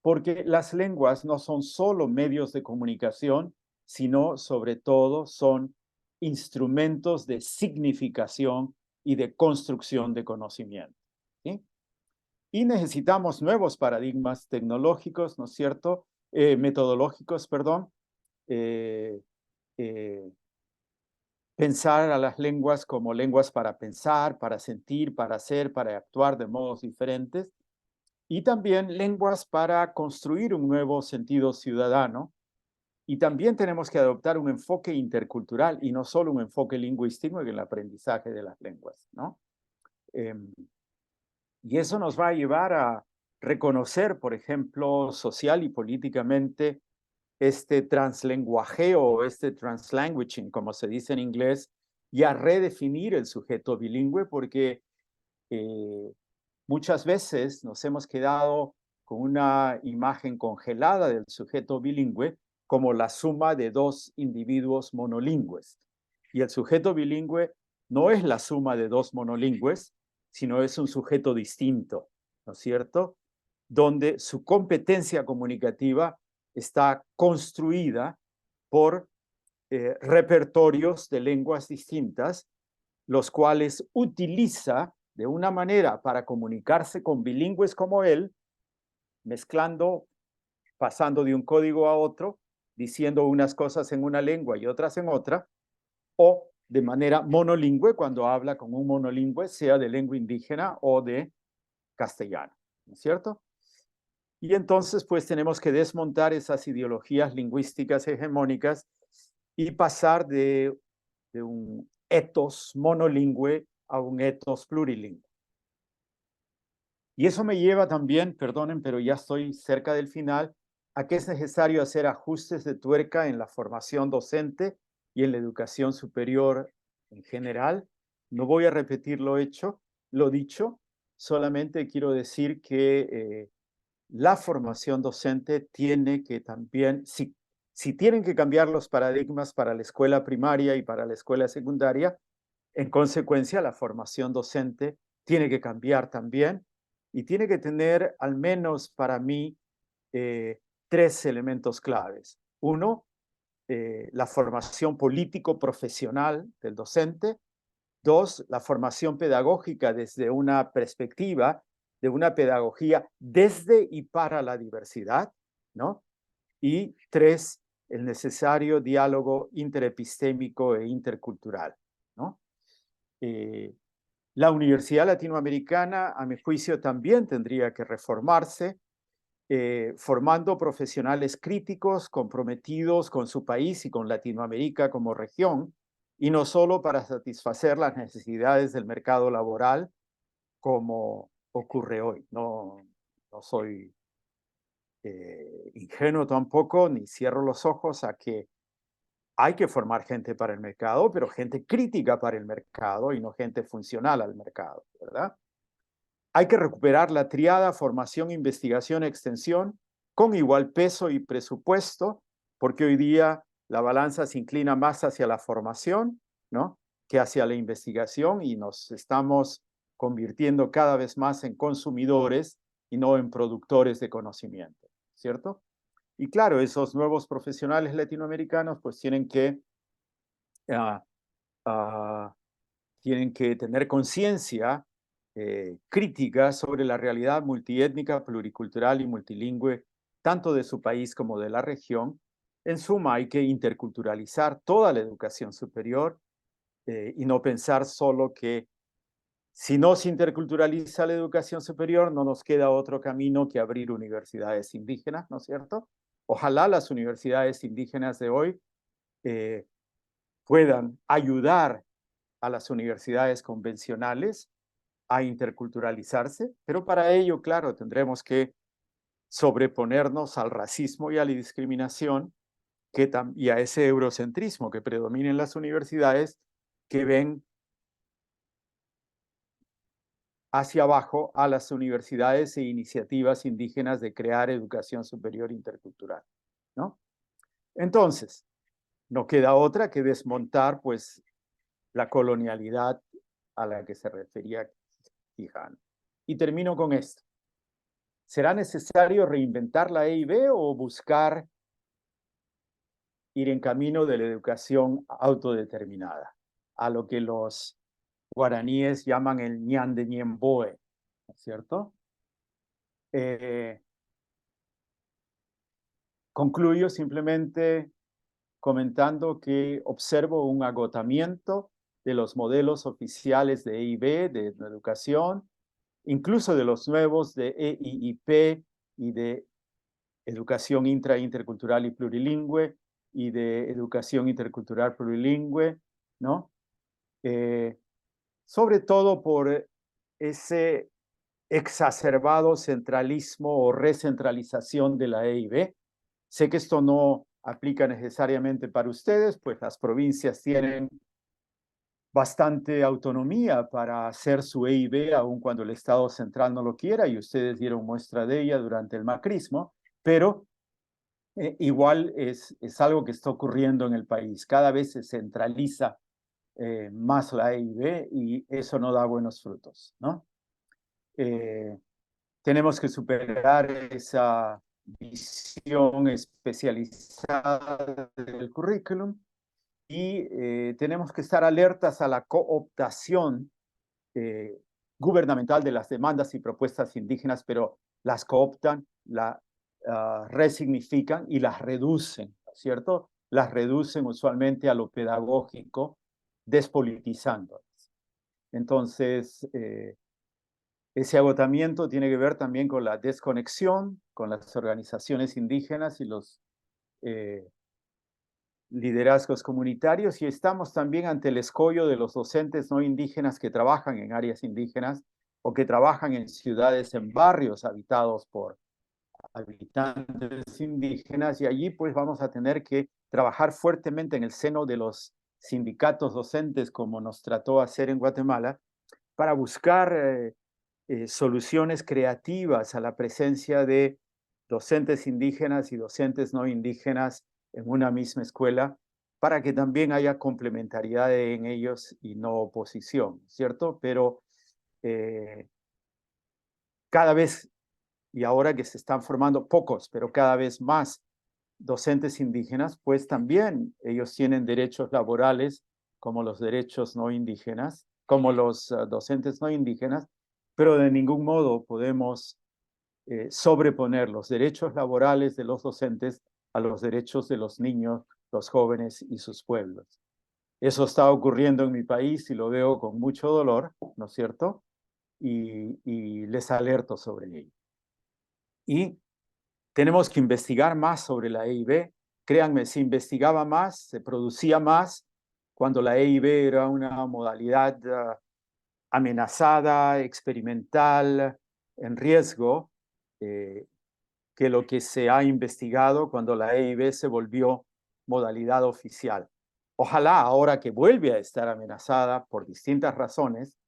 porque las lenguas no son solo medios de comunicación, sino sobre todo son instrumentos de significación y de construcción de conocimiento. ¿Sí? Y necesitamos nuevos paradigmas tecnológicos, ¿no es cierto? Metodológicos, perdón. Eh, eh, Pensar a las lenguas como lenguas para pensar, para sentir, para hacer, para actuar de modos diferentes. Y también lenguas para construir un nuevo sentido ciudadano. Y también tenemos que adoptar un enfoque intercultural y no solo un enfoque lingüístico en el aprendizaje de las lenguas, ¿no? Y eso nos va a llevar a reconocer, por ejemplo, social y políticamente, este translenguajeo o este translanguaging, como se dice en inglés, y a redefinir el sujeto bilingüe, porque muchas veces nos hemos quedado con una imagen congelada del sujeto bilingüe como la suma de dos individuos monolingües. Y el sujeto bilingüe no es la suma de dos monolingües, sino es un sujeto distinto, ¿no es cierto? Donde su competencia comunicativa está construida por repertorios de lenguas distintas, los cuales utiliza de una manera para comunicarse con bilingües como él, mezclando, pasando de un código a otro, diciendo unas cosas en una lengua y otras en otra, o de manera monolingüe cuando habla con un monolingüe, sea de lengua indígena o de castellano, ¿no es cierto? Y entonces, pues tenemos que desmontar esas ideologías lingüísticas hegemónicas y pasar de un etos monolingüe a un etos plurilingüe. Y eso me lleva también, perdonen, pero ya estoy cerca del final, a que es necesario hacer ajustes de tuerca en la formación docente y en la educación superior en general. No voy a repetir lo dicho, solamente quiero decir que la formación docente tiene que también, si tienen que cambiar los paradigmas para la escuela primaria y para la escuela secundaria, en consecuencia, la formación docente tiene que cambiar también y tiene que tener, al menos para mí, tres elementos claves. Uno, la formación político-profesional del docente. Dos, la formación pedagógica desde una perspectiva de una pedagogía desde y para la diversidad, ¿no? Y tres, el necesario diálogo interepistémico e intercultural, ¿no? La Universidad Latinoamericana, a mi juicio, también tendría que reformarse, formando profesionales críticos, comprometidos con su país y con Latinoamérica como región, y no solo para satisfacer las necesidades del mercado laboral, como ocurre hoy. No soy ingenuo tampoco, ni cierro los ojos a que hay que formar gente para el mercado, pero gente crítica para el mercado y no gente funcional al mercado, ¿verdad? Hay que recuperar la triada formación, investigación, extensión con igual peso y presupuesto, porque hoy día la balanza se inclina más hacia la formación, ¿no?, que hacia la investigación y nos estamos convirtiendo cada vez más en consumidores y no en productores de conocimiento, ¿cierto? Y claro, esos nuevos profesionales latinoamericanos pues uh, uh, tienen que tener conciencia crítica sobre la realidad multiétnica, pluricultural y multilingüe, tanto de su país como de la región. En suma, hay que interculturalizar toda la educación superior y no pensar solo que si no se interculturaliza la educación superior, no nos queda otro camino que abrir universidades indígenas, ¿no es cierto? Ojalá las universidades indígenas de hoy puedan ayudar a las universidades convencionales a interculturalizarse, pero para ello, claro, tendremos que sobreponernos al racismo y a la discriminación y a ese eurocentrismo que predomina en las universidades, que ven hacia abajo a las universidades e iniciativas indígenas de crear educación superior intercultural, ¿no? Entonces, no queda otra que desmontar, pues, la colonialidad a la que se refería Quijano. Y termino con esto. ¿Será necesario reinventar la EIB o buscar ir en camino de la educación autodeterminada, a lo que los guaraníes llaman el ñande ñemboe, ¿no es cierto? Concluyo simplemente comentando que observo un agotamiento de los modelos oficiales de EIB, de educación, incluso de los nuevos de EIIP y de educación intercultural y plurilingüe y de educación intercultural plurilingüe, ¿no? Sobre todo por ese exacerbado centralismo o recentralización de la EIB. Sé que esto no aplica necesariamente para ustedes, pues las provincias tienen bastante autonomía para hacer su EIB, aun cuando el Estado central no lo quiera, y ustedes dieron muestra de ella durante el macrismo, pero igual es algo que está ocurriendo en el país. Cada vez se centraliza más la EIB y eso no da buenos frutos, ¿no? Tenemos que superar esa visión especializada del currículum y tenemos que estar alertas a la cooptación gubernamental de las demandas y propuestas indígenas, pero las cooptan, las resignifican y las reducen, ¿no es cierto? Las reducen usualmente a lo pedagógico, despolitizándolas. Entonces, ese agotamiento tiene que ver también con la desconexión con las organizaciones indígenas y los liderazgos comunitarios, y estamos también ante el escollo de los docentes no indígenas que trabajan en áreas indígenas o que trabajan en ciudades, en barrios habitados por habitantes indígenas, y allí pues vamos a tener que trabajar fuertemente en el seno de los sindicatos docentes, como nos trató hacer en Guatemala, para buscar soluciones creativas a la presencia de docentes indígenas y docentes no indígenas en una misma escuela, para que también haya complementariedad en ellos y no oposición, ¿cierto? Pero cada vez, y ahora que se están formando pocos, pero cada vez más docentes indígenas, pues también ellos tienen derechos laborales como los derechos no indígenas, como los docentes no indígenas, pero de ningún modo podemos sobreponer los derechos laborales de los docentes a los derechos de los niños, los jóvenes y sus pueblos. Eso está ocurriendo en mi país y lo veo con mucho dolor, ¿no es cierto? Y les alerto sobre ello. Y tenemos que investigar más sobre la EIB. Créanme, se investigaba más, se producía más cuando la EIB era una modalidad amenazada, experimental, en riesgo, que lo que se ha investigado cuando la EIB se volvió modalidad oficial. Ojalá ahora que vuelve a estar amenazada por distintas razones,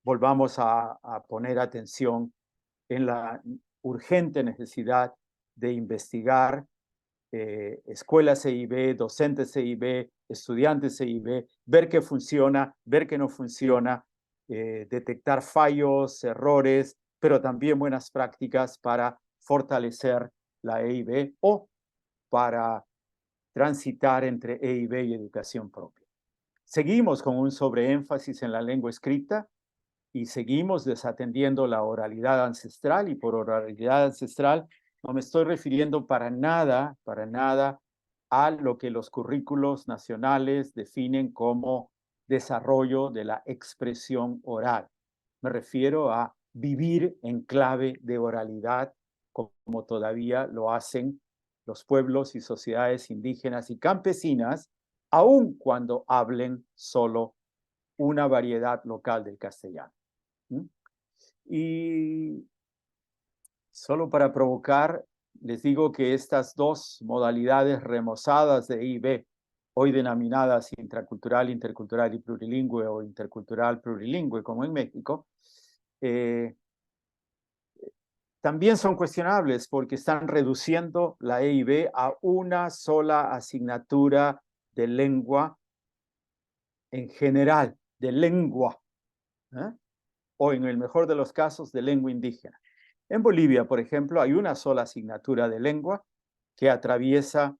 volvamos a poner atención en la urgente necesidad de investigar escuelas EIB, docentes EIB, estudiantes EIB, ver qué funciona, ver qué no funciona, detectar fallos, errores, pero también buenas prácticas para fortalecer la EIB o para transitar entre EIB y educación propia. Seguimos con un sobreénfasis en la lengua escrita y seguimos desatendiendo la oralidad ancestral, y por oralidad ancestral no me estoy refiriendo para nada a lo que los currículos nacionales definen como desarrollo de la expresión oral. Me refiero a vivir en clave de oralidad como todavía lo hacen los pueblos y sociedades indígenas y campesinas, aun cuando hablen solo una variedad local del castellano. ¿Mm? Y solo para provocar, les digo que estas dos modalidades remozadas de IB, hoy denominadas intracultural, intercultural y plurilingüe o intercultural plurilingüe, como en México, también son cuestionables porque están reduciendo la EIB a una sola asignatura de lengua en general, de lengua, ¿eh? O en el mejor de los casos, de lengua indígena. En Bolivia, por ejemplo, hay una sola asignatura de lengua que atraviesa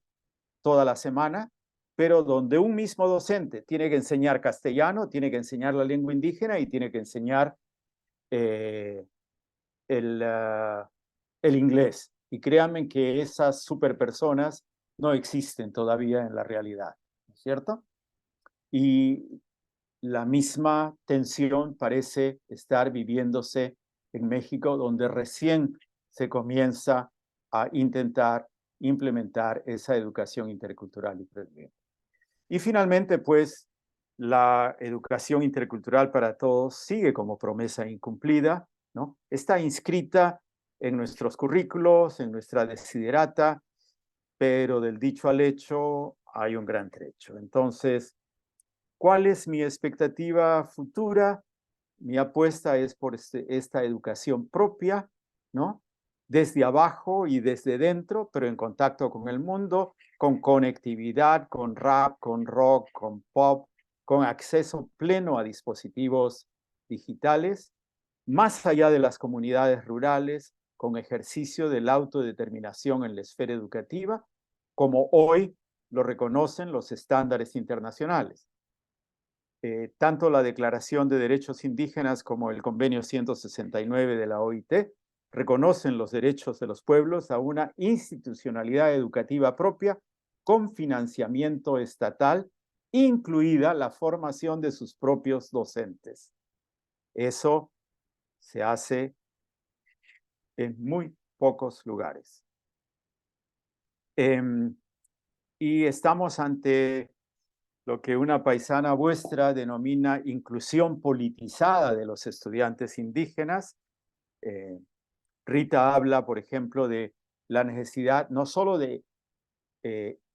toda la semana, pero donde un mismo docente tiene que enseñar castellano, tiene que enseñar la lengua indígena y tiene que enseñar el, el inglés. Y créanme que esas superpersonas no existen todavía en la realidad, ¿no es cierto? Y la misma tensión parece estar viviéndose en México, donde recién se comienza a intentar implementar esa educación intercultural y plurilingüe. Y finalmente, pues, la educación intercultural para todos sigue como promesa incumplida, ¿no? Está inscrita en nuestros currículos, en nuestra desiderata, pero del dicho al hecho hay un gran trecho. Entonces, ¿cuál es mi expectativa futura? Mi apuesta es por esta educación propia, ¿no? Desde abajo y desde dentro, pero en contacto con el mundo, con conectividad, con rap, con rock, con pop, con acceso pleno a dispositivos digitales, más allá de las comunidades rurales, con ejercicio de la autodeterminación en la esfera educativa, como hoy lo reconocen los estándares internacionales. Tanto la Declaración de Derechos Indígenas como el Convenio 169 de la OIT reconocen los derechos de los pueblos a una institucionalidad educativa propia con financiamiento estatal, incluida la formación de sus propios docentes. Eso se hace en muy pocos lugares. Y estamos ante lo que una paisana vuestra denomina inclusión politizada de los estudiantes indígenas. Rita habla, por ejemplo, de la necesidad no solo de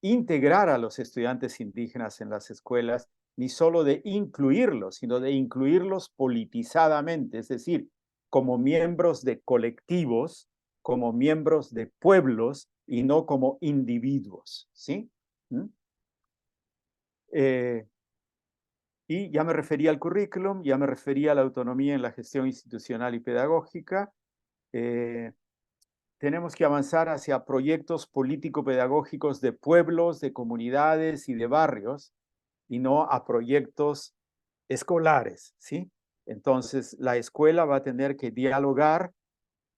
integrar a los estudiantes indígenas en las escuelas, ni solo de incluirlos, sino de incluirlos politizadamente, es decir, como miembros de colectivos, como miembros de pueblos y no como individuos, ¿sí? ¿Mm? Y ya me refería al currículum, ya me refería a la autonomía en la gestión institucional y pedagógica. Tenemos que avanzar hacia proyectos político-pedagógicos de pueblos, de comunidades y de barrios, y no a proyectos escolares, ¿sí? Entonces, la escuela va a tener que dialogar,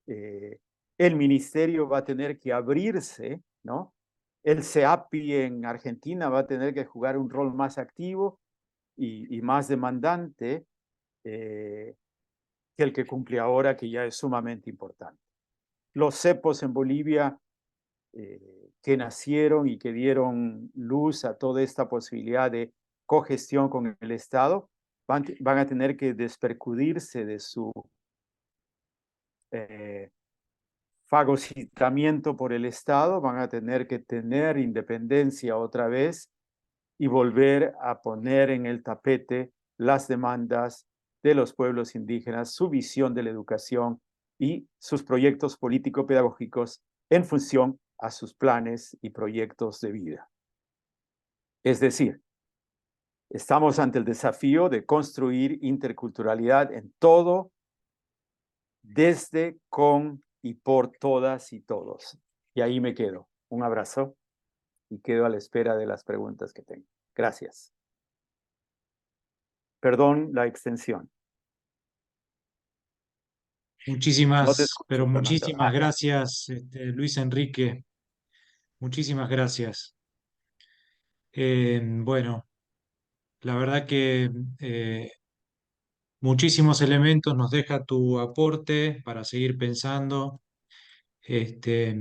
el ministerio va a tener que abrirse, ¿no? El CEAPI en Argentina va a tener que jugar un rol más activo y más demandante que el que cumple ahora, que ya es sumamente importante. Los cepos en Bolivia que nacieron y que dieron luz a toda esta posibilidad de cogestión con el Estado, van a tener que despercudirse de su eh, fagocitamiento por el Estado, van a tener que tener independencia otra vez y volver a poner en el tapete las demandas de los pueblos indígenas, su visión de la educación y sus proyectos político-pedagógicos en función a sus planes y proyectos de vida. Es decir, estamos ante el desafío de construir interculturalidad en todo, desde, con y por todas y todos. Y ahí me quedo. Un abrazo y quedo a la espera de las preguntas que tengo. Gracias. Perdón la extensión. No te Pero escucho, Fernando. muchísimas gracias, Luis Enrique. Muchísimas gracias. Bueno, la verdad que muchísimos elementos nos deja tu aporte para seguir pensando. este,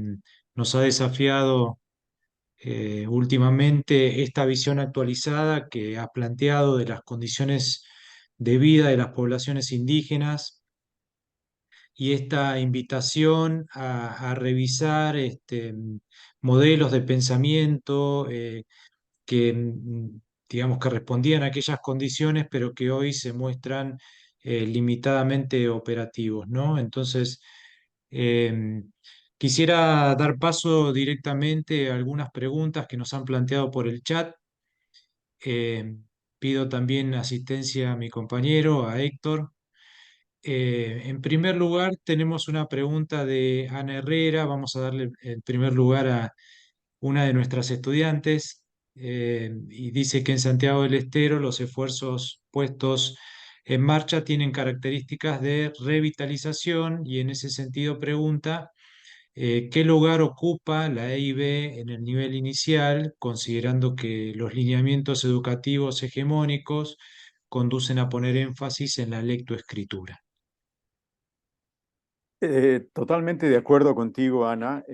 nos ha desafiado últimamente esta visión actualizada que has planteado de las condiciones de vida de las poblaciones indígenas y esta invitación a revisar modelos de pensamiento que, digamos, que respondían a aquellas condiciones, pero que hoy se muestran limitadamente operativos, ¿no? Entonces, quisiera dar paso directamente a algunas preguntas que nos han planteado por el chat. Eh, Pido también asistencia a mi compañero, a Héctor. En primer lugar, tenemos una pregunta de Ana Herrera. Vamos a darle en primer lugar a una de nuestras estudiantes, y dice que en Santiago del Estero los esfuerzos puestos en marcha tienen características de revitalización y en ese sentido pregunta ¿qué lugar ocupa la EIB en el nivel inicial, considerando que los lineamientos educativos hegemónicos conducen a poner énfasis en la lectoescritura? Totalmente de acuerdo contigo, Ana.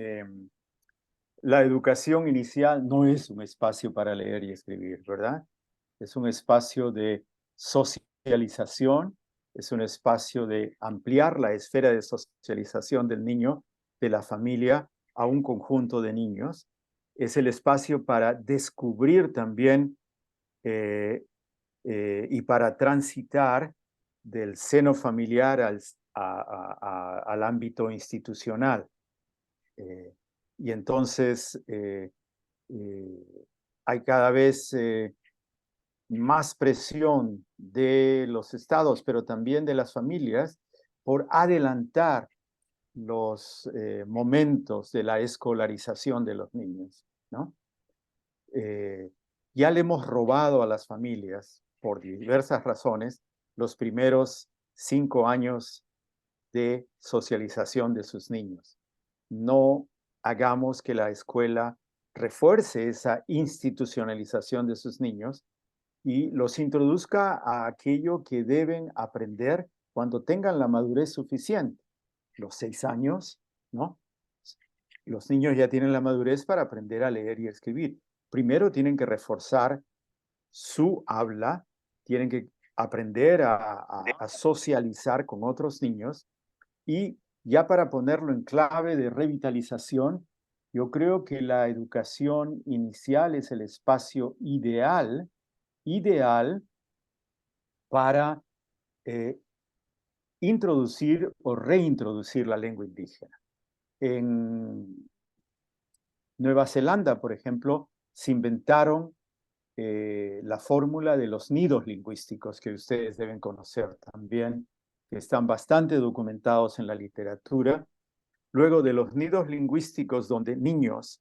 La educación inicial no es un espacio para leer y escribir, ¿verdad? Es un espacio de socialización, es un espacio de ampliar la esfera de socialización del niño, de la familia, a un conjunto de niños. Es el espacio para descubrir también eh, y para transitar del seno familiar al ámbito institucional. Eh, y entonces hay cada vez más presión de los estados, pero también de las familias, por adelantar los momentos de la escolarización de los niños, ¿no? Eh, ya le hemos robado a las familias, por diversas razones, los primeros 5 años de socialización de sus niños. No hagamos que la escuela refuerce esa institucionalización de sus niños y los introduzca a aquello que deben aprender cuando tengan la madurez suficiente. Los 6 años, ¿no? Los niños ya tienen la madurez para aprender a leer y escribir. Primero tienen que reforzar su habla, tienen que aprender a socializar con otros niños y ya para ponerlo en clave de revitalización, yo creo que la educación inicial es el espacio ideal para eh, introducir o reintroducir la lengua indígena. En Nueva Zelanda, por ejemplo, se inventaron la fórmula de los nidos lingüísticos que ustedes deben conocer también, que están bastante documentados en la literatura. Luego de los nidos lingüísticos donde niños,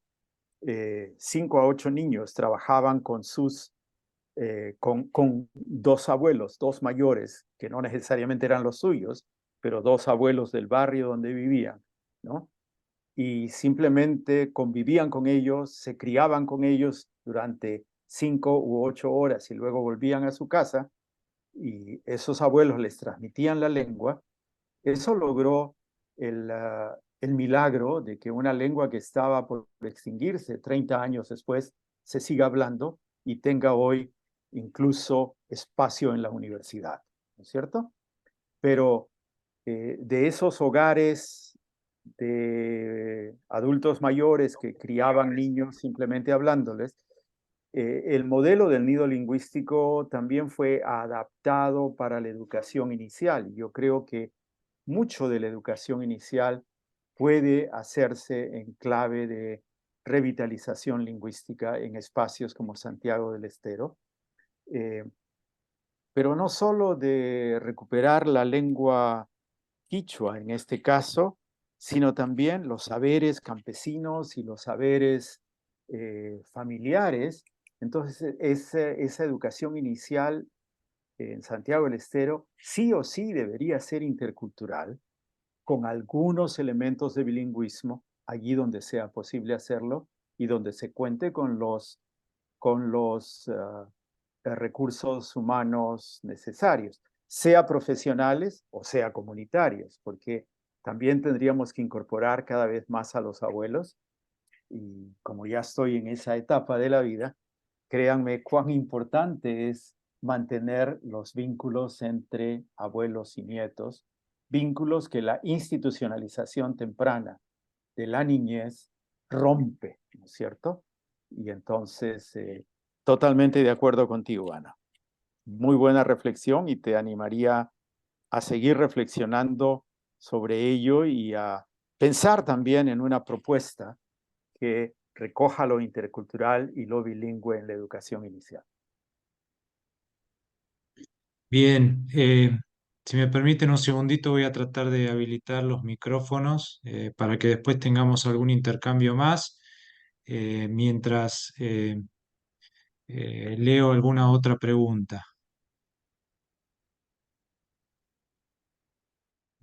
5 a 8 niños, trabajaban con dos abuelos, dos mayores, que no necesariamente eran los suyos, pero dos abuelos del barrio donde vivían, ¿no? Y simplemente convivían con ellos, se criaban con ellos durante 5 u 8 horas y luego volvían a su casa y esos abuelos les transmitían la lengua. Eso logró el milagro de que una lengua que estaba por extinguirse 30 años después se siga hablando y tenga hoy incluso espacio en la universidad, ¿no es cierto? Pero de esos hogares de adultos mayores que criaban niños simplemente hablándoles, el modelo del nido lingüístico también fue adaptado para la educación inicial. Yo creo que mucho de la educación inicial puede hacerse en clave de revitalización lingüística en espacios como Santiago del Estero, eh, pero no solo de recuperar la lengua quichua en este caso, sino también los saberes campesinos y los saberes familiares. Entonces, esa educación inicial en Santiago del Estero sí o sí debería ser intercultural, con algunos elementos de bilingüismo, allí donde sea posible hacerlo y donde se cuente con los recursos humanos necesarios, sea profesionales o sea comunitarios, porque También tendríamos que incorporar cada vez más a los abuelos y como ya estoy en esa etapa de la vida, créanme cuán importante es mantener los vínculos entre abuelos y nietos, vínculos que la institucionalización temprana de la niñez rompe, ¿no es cierto? Y entonces, totalmente de acuerdo contigo, Ana. Muy buena reflexión y te animaría a seguir reflexionando sobre ello y a pensar también en una propuesta que recoja lo intercultural y lo bilingüe en la educación inicial. Bien, si me permiten un segundito, voy a tratar de habilitar los micrófonos para que después tengamos algún intercambio más, mientras leo alguna otra pregunta.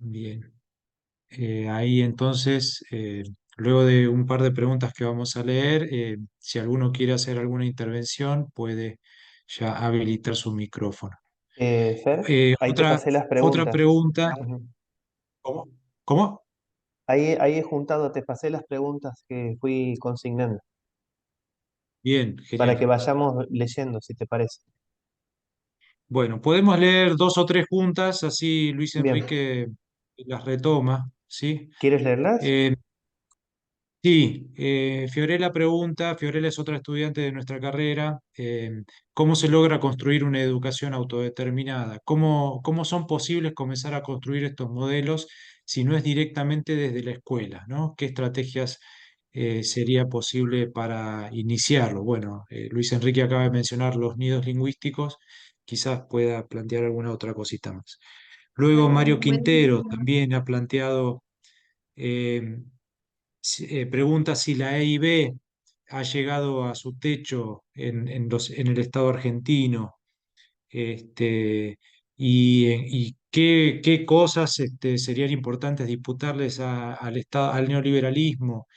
Bien. Ahí entonces, luego de un par de preguntas que vamos a leer, si alguno quiere hacer alguna intervención, puede ya habilitar su micrófono. Fer, ahí te Otra, pasé las otra preguntas. pregunta. Ujú. ¿Cómo? ¿Cómo? Ahí he juntado, te pasé las preguntas que fui consignando Bien, para que genial. vayamos leyendo, si te parece. Bueno, podemos leer dos o tres juntas, así Luis Bien, Enrique las retoma, ¿sí? ¿quieres leerlas? Eh, Sí, Fiorella pregunta, Fiorella es otra estudiante de nuestra carrera, ¿cómo se logra construir una educación autodeterminada? ¿Cómo son posibles comenzar a construir estos modelos si no es directamente desde la escuela, ¿no? ¿Qué estrategias sería posible para iniciarlo? Bueno, Luis Enrique acaba de mencionar los nidos lingüísticos, quizás pueda plantear alguna otra cosita más. Luego Bueno, Mario buen Quintero día. también ha planteado... eh, pregunta si la EIB ha llegado a su techo en el Estado argentino, este, y qué cosas serían importantes disputarles al Estado, al neoliberalismo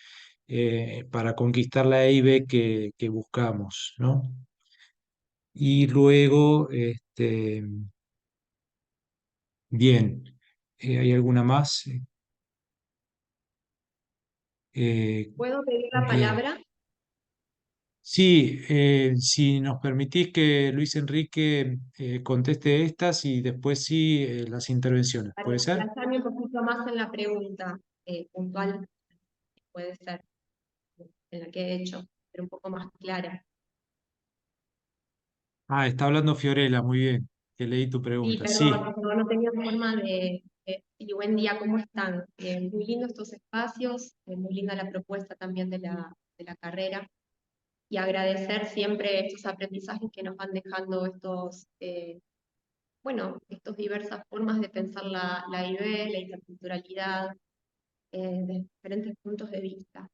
para conquistar la EIB que buscamos, ¿no? Y luego, bien, ¿hay alguna más? ¿Puedo pedir la Bien. palabra? Sí, si nos permitís que Luis Enrique conteste estas y después sí las intervenciones, Para ¿puede ser? desplazarme un poquito más en la pregunta puntual, puede ser, en la que he hecho, pero un poco más clara. Ah, está hablando Fiorella, muy bien, que leí tu Sí, pregunta. Sí, perdón, no tenía forma y buen día, ¿cómo están? Muy lindos estos espacios, muy linda la propuesta también de la carrera, y agradecer siempre estos aprendizajes que nos van dejando estos diversas formas de pensar la IB, la interculturalidad, de diferentes puntos de vista.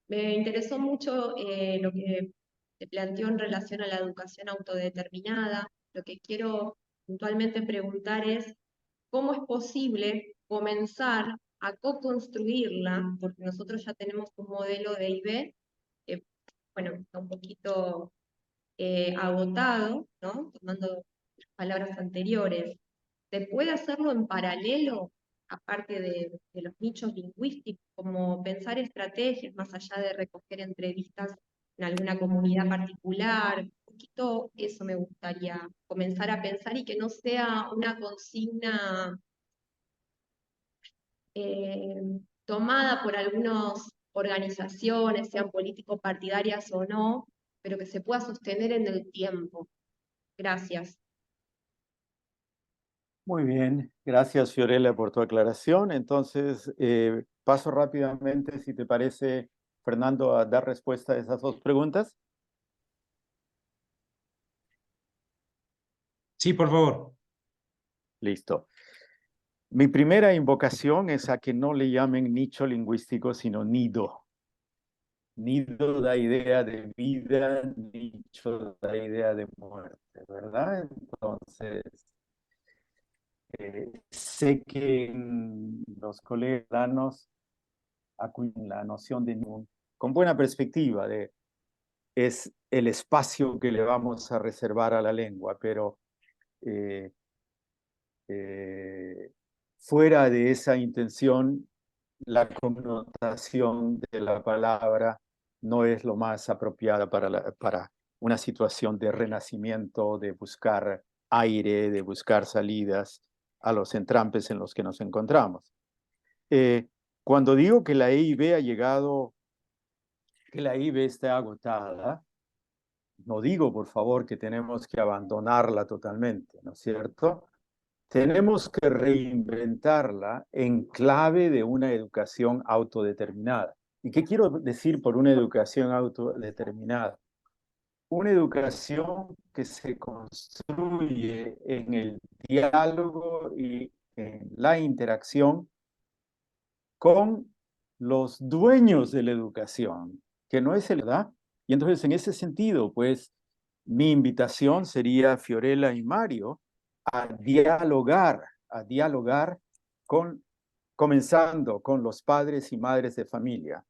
Me interesó mucho lo que se planteó en relación a la educación autodeterminada. Lo que quiero puntualmente preguntar es cómo es posible comenzar a co-construirla, porque nosotros ya tenemos un modelo de IB que, bueno, está un poquito agotado, ¿no? Tomando las palabras anteriores. ¿Se puede hacerlo en paralelo, aparte de los nichos lingüísticos, como pensar estrategias más allá de recoger entrevistas en alguna comunidad particular? Un poquito eso me gustaría comenzar a pensar y que no sea una consigna eh, tomada por algunas organizaciones, sean político-partidarias o no, pero que se pueda sostener en el tiempo. Gracias. Muy bien, gracias Fiorella por tu aclaración. Entonces, paso rápidamente, si te parece, Fernando, a dar respuesta a esas dos preguntas. sí, por favor. Listo. Mi primera invocación es a que no le llamen nicho lingüístico, sino nido. Nido da idea de vida, nicho da idea de muerte, ¿verdad? Entonces, sé que los colegas acuñan la noción de nido con buena perspectiva de es el espacio que le vamos a reservar a la lengua, pero eh, fuera de esa intención, la connotación de la palabra no es lo más apropiada para una situación de renacimiento, de buscar aire, de buscar salidas a los entrampes en los que nos encontramos. Cuando digo que la EIB ha llegado, que la EIB está agotada, no digo, por favor, que tenemos que abandonarla totalmente, ¿no es cierto? Tenemos que reinventarla en clave de una educación autodeterminada. ¿Y qué quiero decir por una educación autodeterminada? Una educación que se construye en el diálogo y en la interacción con los dueños de la educación, que no es el verdad. Y entonces, en ese sentido, pues, mi invitación sería, Fiorella y Mario, a dialogar comenzando con los padres y madres de familia,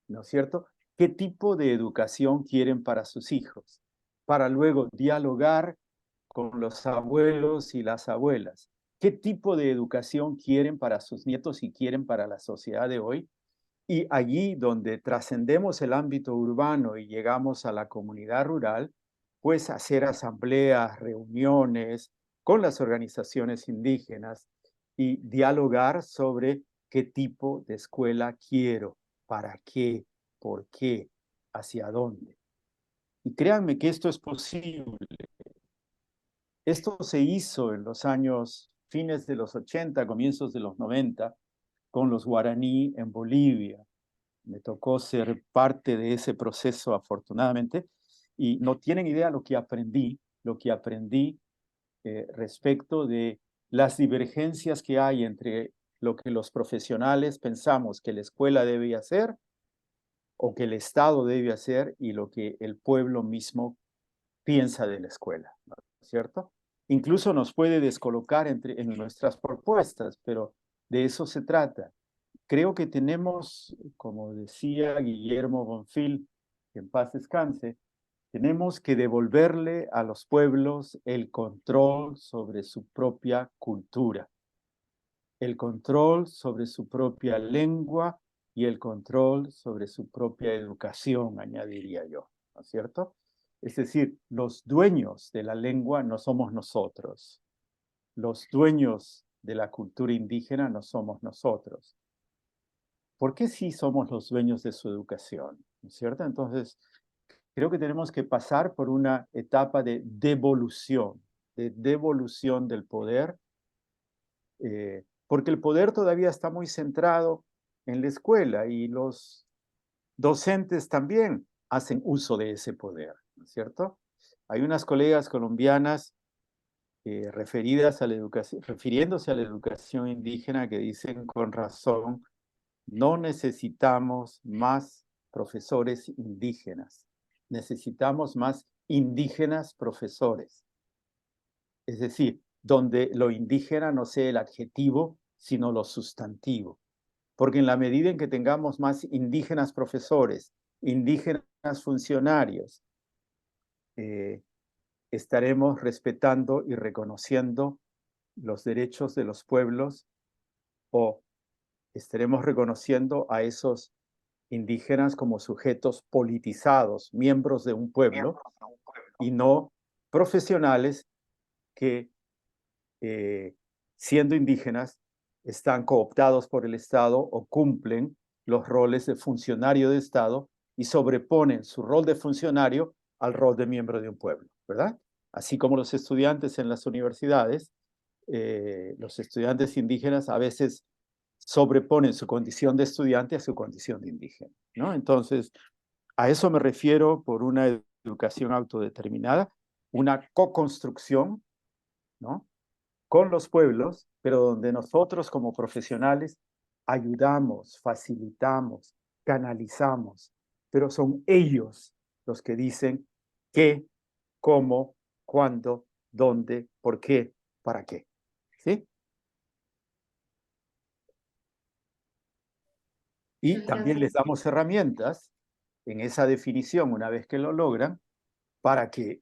¿no es cierto? ¿Qué tipo de educación quieren para sus hijos? Para luego dialogar con los abuelos y las abuelas. ¿Qué tipo de educación quieren para sus nietos y quieren para la sociedad de hoy? Y allí donde trascendemos el ámbito urbano y llegamos a la comunidad rural, pues hacer asambleas, reuniones con las organizaciones indígenas y dialogar sobre qué tipo de escuela quiero, para qué, por qué, hacia dónde. Y créanme que esto es posible. Esto se hizo en los años fines de los 80, comienzos de los 90, con los guaraní en Bolivia. Me tocó ser parte de ese proceso, afortunadamente, y no tienen idea lo que aprendí respecto de las divergencias que hay entre lo que los profesionales pensamos que la escuela debe hacer o que el Estado debe hacer y lo que el pueblo mismo piensa de la escuela, ¿no es cierto? Incluso nos puede descolocar en nuestras propuestas, pero de eso se trata. Creo que tenemos, como decía Guillermo Bonfil, que en paz descanse, tenemos que devolverle a los pueblos el control sobre su propia cultura, el control sobre su propia lengua y el control sobre su propia educación, añadiría yo, ¿no es cierto? Es decir, los dueños de la lengua no somos nosotros, los dueños de la cultura indígena no somos nosotros. ¿Por qué sí somos los dueños de su educación? ¿No es cierto? Entonces, creo que tenemos que pasar por una etapa de devolución del poder, porque el poder todavía está muy centrado en la escuela y los docentes también hacen uso de ese poder, ¿no es cierto? Hay unas colegas colombianas refiriéndose a la educación indígena que dicen con razón, no necesitamos más profesores indígenas, necesitamos más indígenas profesores. Es decir, donde lo indígena no sea el adjetivo, sino lo sustantivo. Porque en la medida en que tengamos más indígenas profesores, indígenas funcionarios, estaremos respetando y reconociendo los derechos de los pueblos o estaremos reconociendo a esos indígenas como sujetos politizados, miembros de un pueblo, y no profesionales que, siendo indígenas, están cooptados por el Estado o cumplen los roles de funcionario de Estado y sobreponen su rol de funcionario al rol de miembro de un pueblo, ¿verdad? Así como los estudiantes en las universidades, los estudiantes indígenas a veces sobreponen su condición de estudiante a su condición de indígena, ¿no? Entonces, a eso me refiero por una educación autodeterminada, una co-construcción, ¿no? Con los pueblos, pero donde nosotros como profesionales ayudamos, facilitamos, canalizamos, pero son ellos los que dicen qué, cómo, cuándo, dónde, por qué, para qué, ¿sí? Y Muchas también les gracias. damos herramientas en esa definición, una vez que lo logran, para que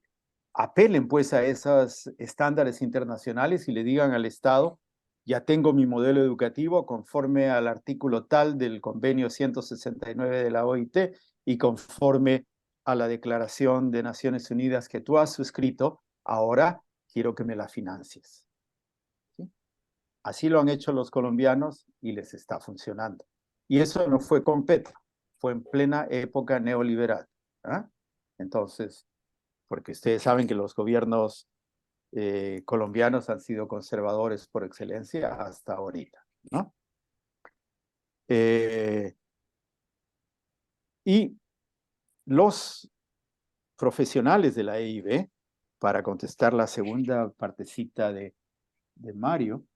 apelen pues a esos estándares internacionales y le digan al Estado, ya tengo mi modelo educativo conforme al artículo tal del convenio 169 de la OIT y conforme a la Declaración de Naciones Unidas que tú has suscrito, ahora quiero que me la financies. ¿Sí? Así lo han hecho los colombianos y les está funcionando. Y eso no fue con Petro, fue en plena época neoliberal. ¿Ah? Entonces, porque ustedes saben que los gobiernos colombianos han sido conservadores por excelencia hasta ahorita, ¿no? Y los profesionales de la EIB, para contestar la segunda partecita de Mario,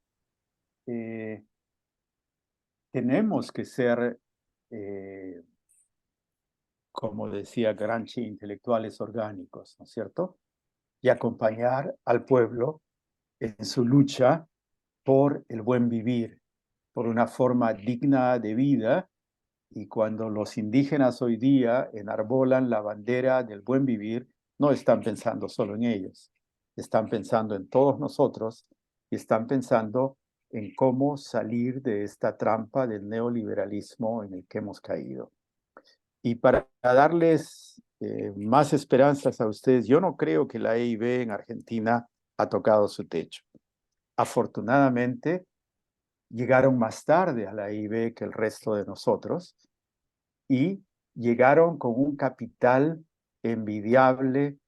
tenemos que ser, como decía Gramsci, intelectuales orgánicos, ¿no es cierto? Y acompañar al pueblo en su lucha por el buen vivir, por una forma digna de vida. Y cuando los indígenas hoy día enarbolan la bandera del buen vivir, no están pensando solo en ellos, están pensando en todos nosotros y están pensando en cómo salir de esta trampa del neoliberalismo en el que hemos caído. Y para darles más esperanzas a ustedes, yo no creo que la EIB en Argentina ha tocado su techo. Afortunadamente, llegaron más tarde a la EIB que el resto de nosotros y llegaron con un capital envidiable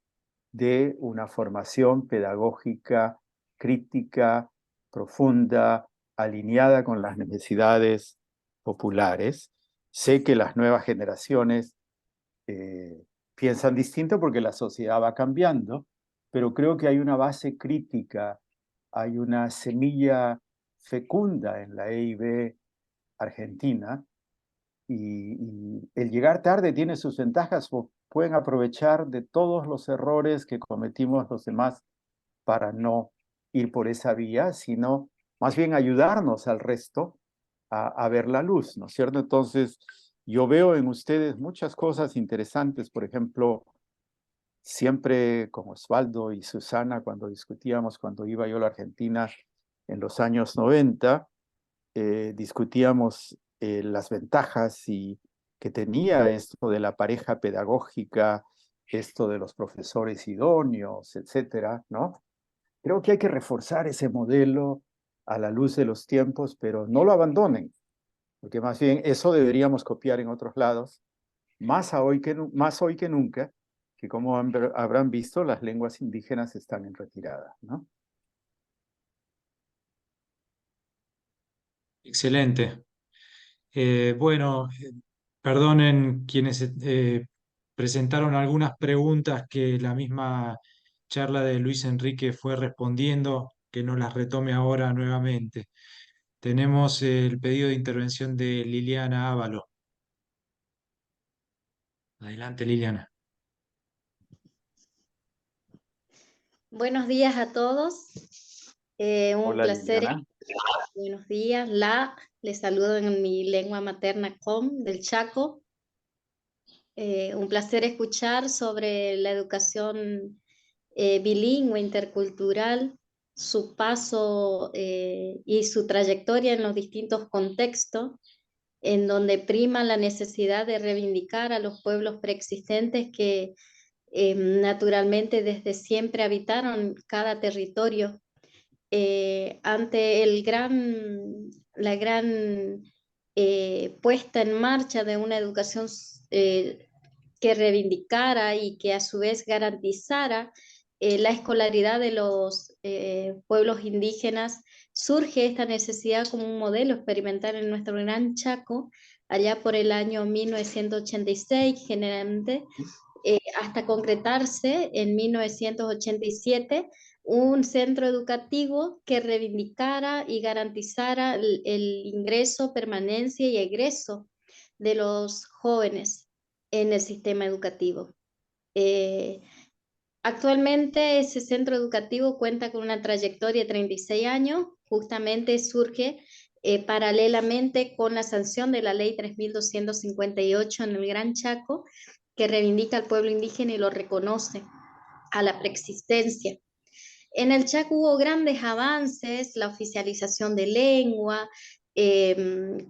de una formación pedagógica crítica, profunda, alineada con las necesidades populares. Sé que las nuevas generaciones piensan distinto porque la sociedad va cambiando, pero creo que hay una base crítica, hay una semilla fecunda en la EIB argentina y el llegar tarde tiene sus ventajas, o pueden aprovechar de todos los errores que cometimos los demás para no ir por esa vía, sino más bien ayudarnos al resto a ver la luz, ¿no es cierto? Entonces, yo veo en ustedes muchas cosas interesantes, por ejemplo, siempre con Osvaldo y Susana, cuando discutíamos, cuando iba yo a la Argentina en los años 90, discutíamos las ventajas y que tenía esto de la pareja pedagógica, esto de los profesores idóneos, etcétera, ¿no? Creo que hay que reforzar ese modelo a la luz de los tiempos, pero no lo abandonen, porque más bien eso deberíamos copiar en otros lados, más hoy que nunca, que como habrán visto, las lenguas indígenas están en retirada, ¿no? Excelente. Bueno, perdonen quienes presentaron algunas preguntas que la misma charla de Luis Enrique fue respondiendo, que no las retome ahora nuevamente. Tenemos el pedido de intervención de Liliana Ávalo. Adelante, Liliana. Buenos días a todos. Un Hola, placer. Liliana. Buenos días. Les saludo en mi lengua materna del Chaco. Un placer escuchar sobre la educación bilingüe, intercultural, su paso y su trayectoria en los distintos contextos, en donde prima la necesidad de reivindicar a los pueblos preexistentes que naturalmente desde siempre habitaron cada territorio. Ante la gran puesta en marcha de una educación que reivindicara y que a su vez garantizara la escolaridad de los pueblos indígenas, surge esta necesidad como un modelo experimental en nuestro Gran Chaco, allá por el año 1986, generalmente, hasta concretarse en 1987 un centro educativo que reivindicara y garantizara el ingreso, permanencia y egreso de los jóvenes en el sistema educativo. Actualmente ese centro educativo cuenta con una trayectoria de 36 años, justamente surge paralelamente con la sanción de la ley 3258 en el Gran Chaco, que reivindica al pueblo indígena y lo reconoce a la preexistencia. En el Chaco hubo grandes avances, la oficialización de lengua,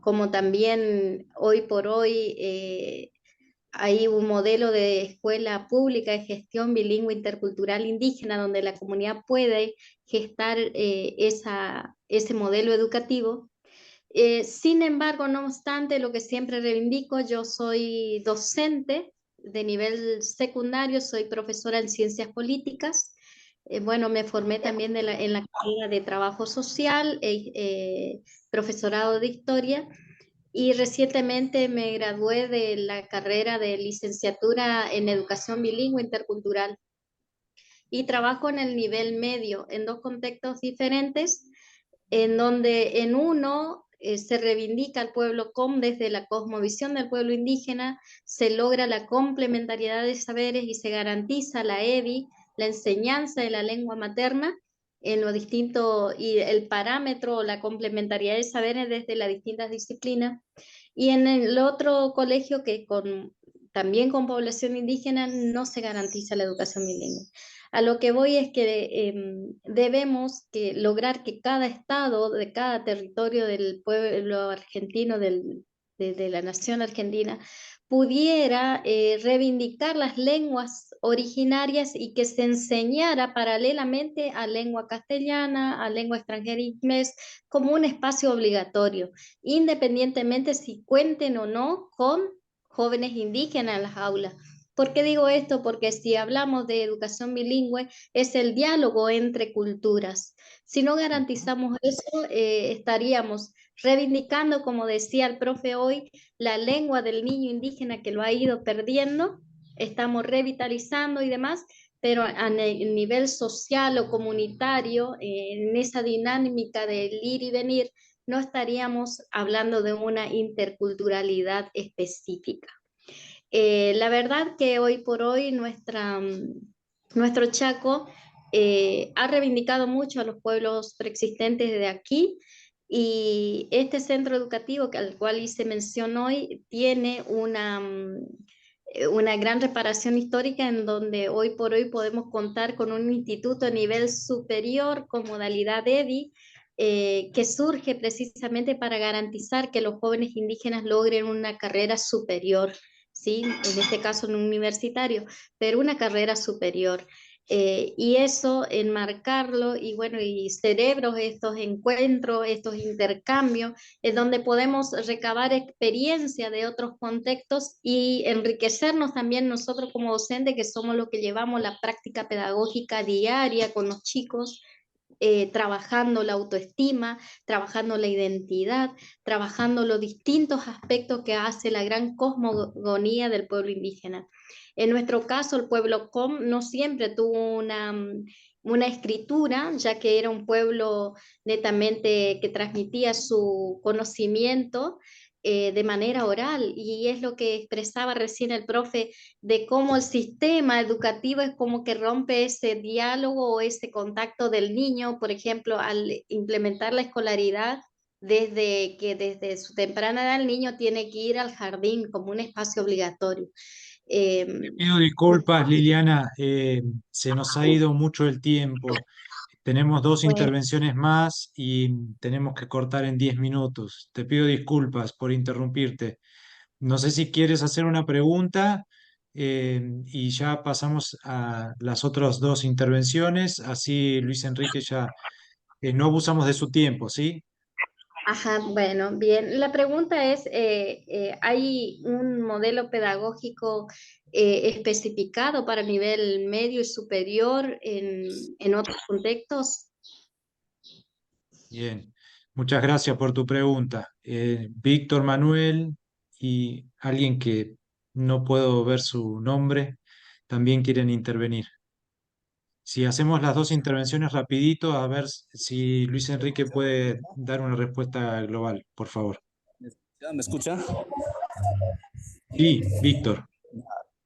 como también hoy por hoy hay un modelo de escuela pública de gestión bilingüe intercultural indígena donde la comunidad puede gestar ese modelo educativo. Sin embargo, no obstante, lo que siempre reivindico, yo soy docente de nivel secundario, soy profesora en ciencias políticas. Bueno, me formé también en la carrera de trabajo social, profesorado de historia, y recientemente me gradué de la carrera de licenciatura en educación bilingüe intercultural. Y trabajo en el nivel medio, en dos contextos diferentes, en donde en uno se reivindica al pueblo COM desde la cosmovisión del pueblo indígena, se logra la complementariedad de saberes y se garantiza la EBI, la enseñanza de la lengua materna, en lo distinto y el parámetro, la complementariedad de saberes desde las distintas disciplinas. Y en el otro colegio que también con población indígena no se garantiza la educación bilingüe. A lo que voy es que debemos lograr que cada estado, de cada territorio del pueblo argentino, de la nación argentina, pudiera reivindicar las lenguas originarias y que se enseñara paralelamente a lengua castellana, a lengua extranjera inglés, como un espacio obligatorio, independientemente si cuenten o no con jóvenes indígenas en las aulas. ¿Por qué digo esto? Porque si hablamos de educación bilingüe, es el diálogo entre culturas. Si no garantizamos eso, estaríamos reivindicando, como decía el profe hoy, la lengua del niño indígena que lo ha ido perdiendo, estamos revitalizando y demás, pero a nivel social o comunitario, en esa dinámica del ir y venir, no estaríamos hablando de una interculturalidad específica. La verdad que hoy por hoy nuestro Chaco ha reivindicado mucho a los pueblos preexistentes de aquí, y este centro educativo al cual hice mención hoy tiene una gran reparación histórica en donde hoy por hoy podemos contar con un instituto a nivel superior con modalidad EBI, que surge precisamente para garantizar que los jóvenes indígenas logren una carrera superior, ¿sí? En este caso no universitario, pero una carrera superior. Y eso, enmarcarlo, y bueno, y cerebros, estos encuentros, estos intercambios, es donde podemos recabar experiencia de otros contextos y enriquecernos también nosotros como docentes, que somos los que llevamos la práctica pedagógica diaria con los chicos, trabajando la autoestima, trabajando la identidad, trabajando los distintos aspectos que hace la gran cosmogonía del pueblo indígena. En nuestro caso, el pueblo COM no siempre tuvo una escritura, ya que era un pueblo netamente que transmitía su conocimiento de manera oral, y es lo que expresaba recién el profe, de cómo el sistema educativo es como que rompe ese diálogo o ese contacto del niño, por ejemplo, al implementar la escolaridad, desde su temprana edad el niño tiene que ir al jardín como un espacio obligatorio. Pido disculpas, Liliana, se nos ha ido mucho el tiempo. Tenemos dos Bueno, intervenciones más y tenemos que cortar en 10 minutos. Te pido disculpas por interrumpirte. No sé si quieres hacer una pregunta y ya pasamos a las otras dos intervenciones. Así Luis Enrique ya no abusamos de su tiempo, ¿sí? ajá, bueno, bien. La pregunta es, ¿hay un modelo pedagógico especificado para nivel medio y superior en otros contextos? Bien, muchas gracias por tu pregunta. Víctor Manuel y alguien que no puedo ver su nombre también quieren intervenir. Si hacemos las dos intervenciones rapidito, a ver si Luis Enrique puede dar una respuesta global, por favor. ¿Me escucha? Sí, Víctor.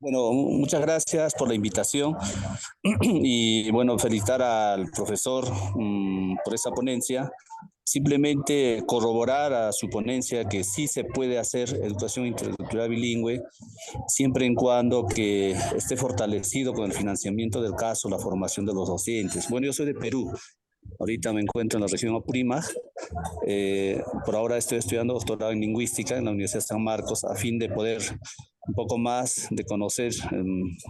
Bueno, muchas gracias por la invitación y bueno, felicitar al profesor por esa ponencia. Simplemente corroborar a su ponencia que sí se puede hacer educación intercultural bilingüe, siempre en cuando que esté fortalecido con el financiamiento del caso, la formación de los docentes. Bueno, yo soy de Perú. Ahorita me encuentro en la región Apurímac. Por ahora estoy estudiando doctorado en lingüística en la Universidad de San Marcos a fin de poder un poco más de conocer,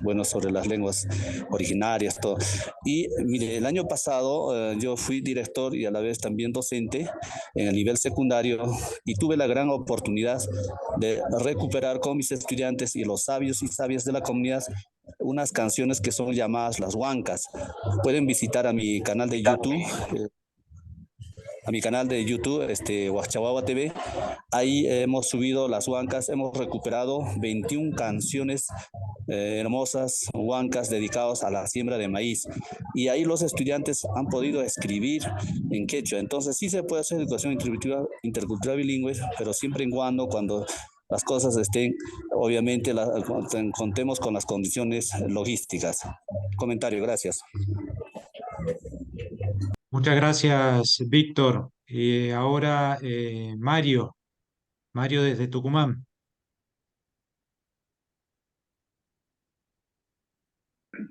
bueno, sobre las lenguas originarias, todo. Y mire, el año pasado yo fui director y a la vez también docente en el nivel secundario y tuve la gran oportunidad de recuperar con mis estudiantes y los sabios y sabias de la comunidad unas canciones que son llamadas las huancas. Pueden visitar a mi canal de YouTube, Huachahuahua TV. Ahí hemos subido las huancas, hemos recuperado 21 canciones hermosas, huancas dedicadas a la siembra de maíz. Y ahí los estudiantes han podido escribir en quechua. Entonces sí se puede hacer educación intercultural bilingüe, pero siempre y cuando las cosas estén, obviamente, contemos con las condiciones logísticas. Comentario, gracias. Muchas gracias, Víctor. Ahora, Mario desde Tucumán.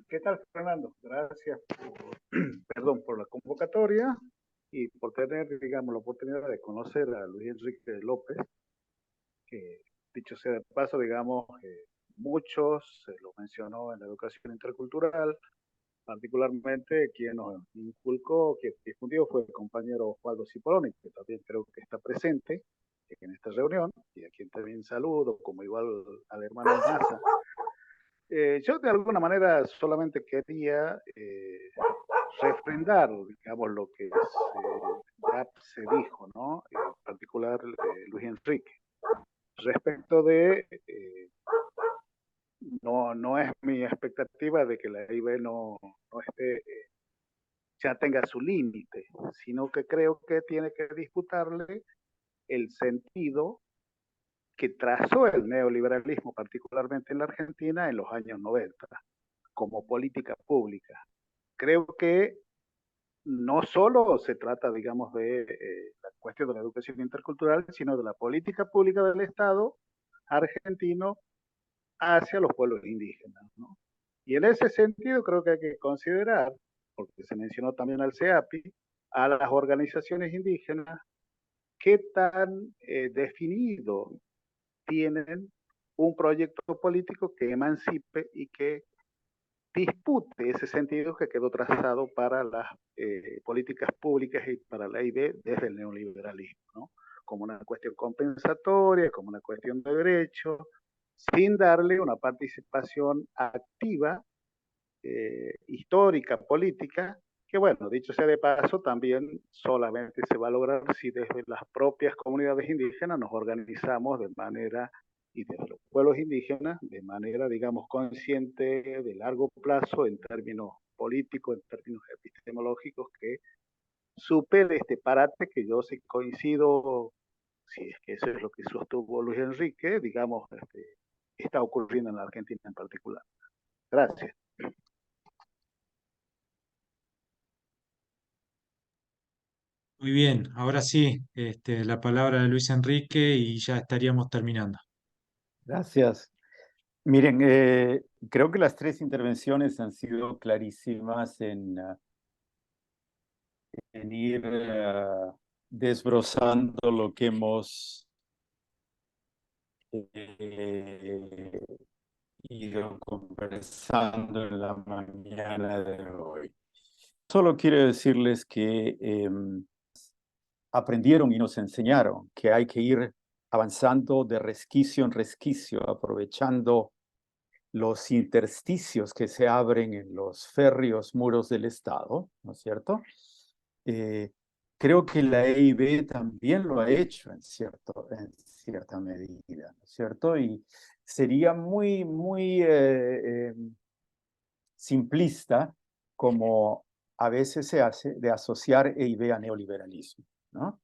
¿Qué tal, Fernando? Gracias por la convocatoria y por tener, digamos, la oportunidad de conocer a Luis Enrique López, que dicho sea de paso, digamos, muchos se lo mencionó en la educación intercultural, particularmente quien nos inculcó, que difundió fue el compañero Osvaldo Cipollone, que también creo que está presente en esta reunión, y a quien también saludo, como igual al hermano Maza. Yo de alguna manera solamente quería refrendar, digamos, lo que ya se dijo, ¿no? En particular Luis Enrique. Respecto de, no es mi expectativa de que la EIB no esté, ya tenga su límite, sino que creo que tiene que disputarle el sentido que trazó el neoliberalismo, particularmente en la Argentina, en los años 90, como política pública. Creo que no solo se trata, digamos, de la cuestión de la educación intercultural, sino de la política pública del Estado argentino hacia los pueblos indígenas, ¿no? Y en ese sentido creo que hay que considerar, porque se mencionó también al CEAPI, a las organizaciones indígenas, qué tan definido tienen un proyecto político que emancipe y que dispute ese sentido que quedó trazado para las políticas públicas y para la EIB desde el neoliberalismo, ¿no? Como una cuestión compensatoria, como una cuestión de derechos, sin darle una participación activa, histórica, política, que bueno, dicho sea de paso, también solamente se va a lograr si desde las propias comunidades indígenas nos organizamos de manera, y desde los pueblos indígenas, de manera, digamos, consciente, de largo plazo, en términos políticos, en términos epistemológicos, que supere este parate que yo sí coincido, si es que eso es lo que sostuvo Luis Enrique, digamos, está ocurriendo en la Argentina en particular. Gracias. Muy bien, ahora sí, la palabra de Luis Enrique y ya estaríamos terminando. Gracias. Miren, creo que las tres intervenciones han sido clarísimas en ir desbrozando lo que hemos ido conversando en la mañana de hoy. Solo quiero decirles que aprendieron y nos enseñaron que hay que ir avanzando de resquicio en resquicio, aprovechando los intersticios que se abren en los férreos muros del Estado, ¿no es cierto? Creo que la EIB también lo ha hecho en cierta medida, ¿no es cierto? Y sería muy simplista, como a veces se hace, de asociar EIB a neoliberalismo, ¿no?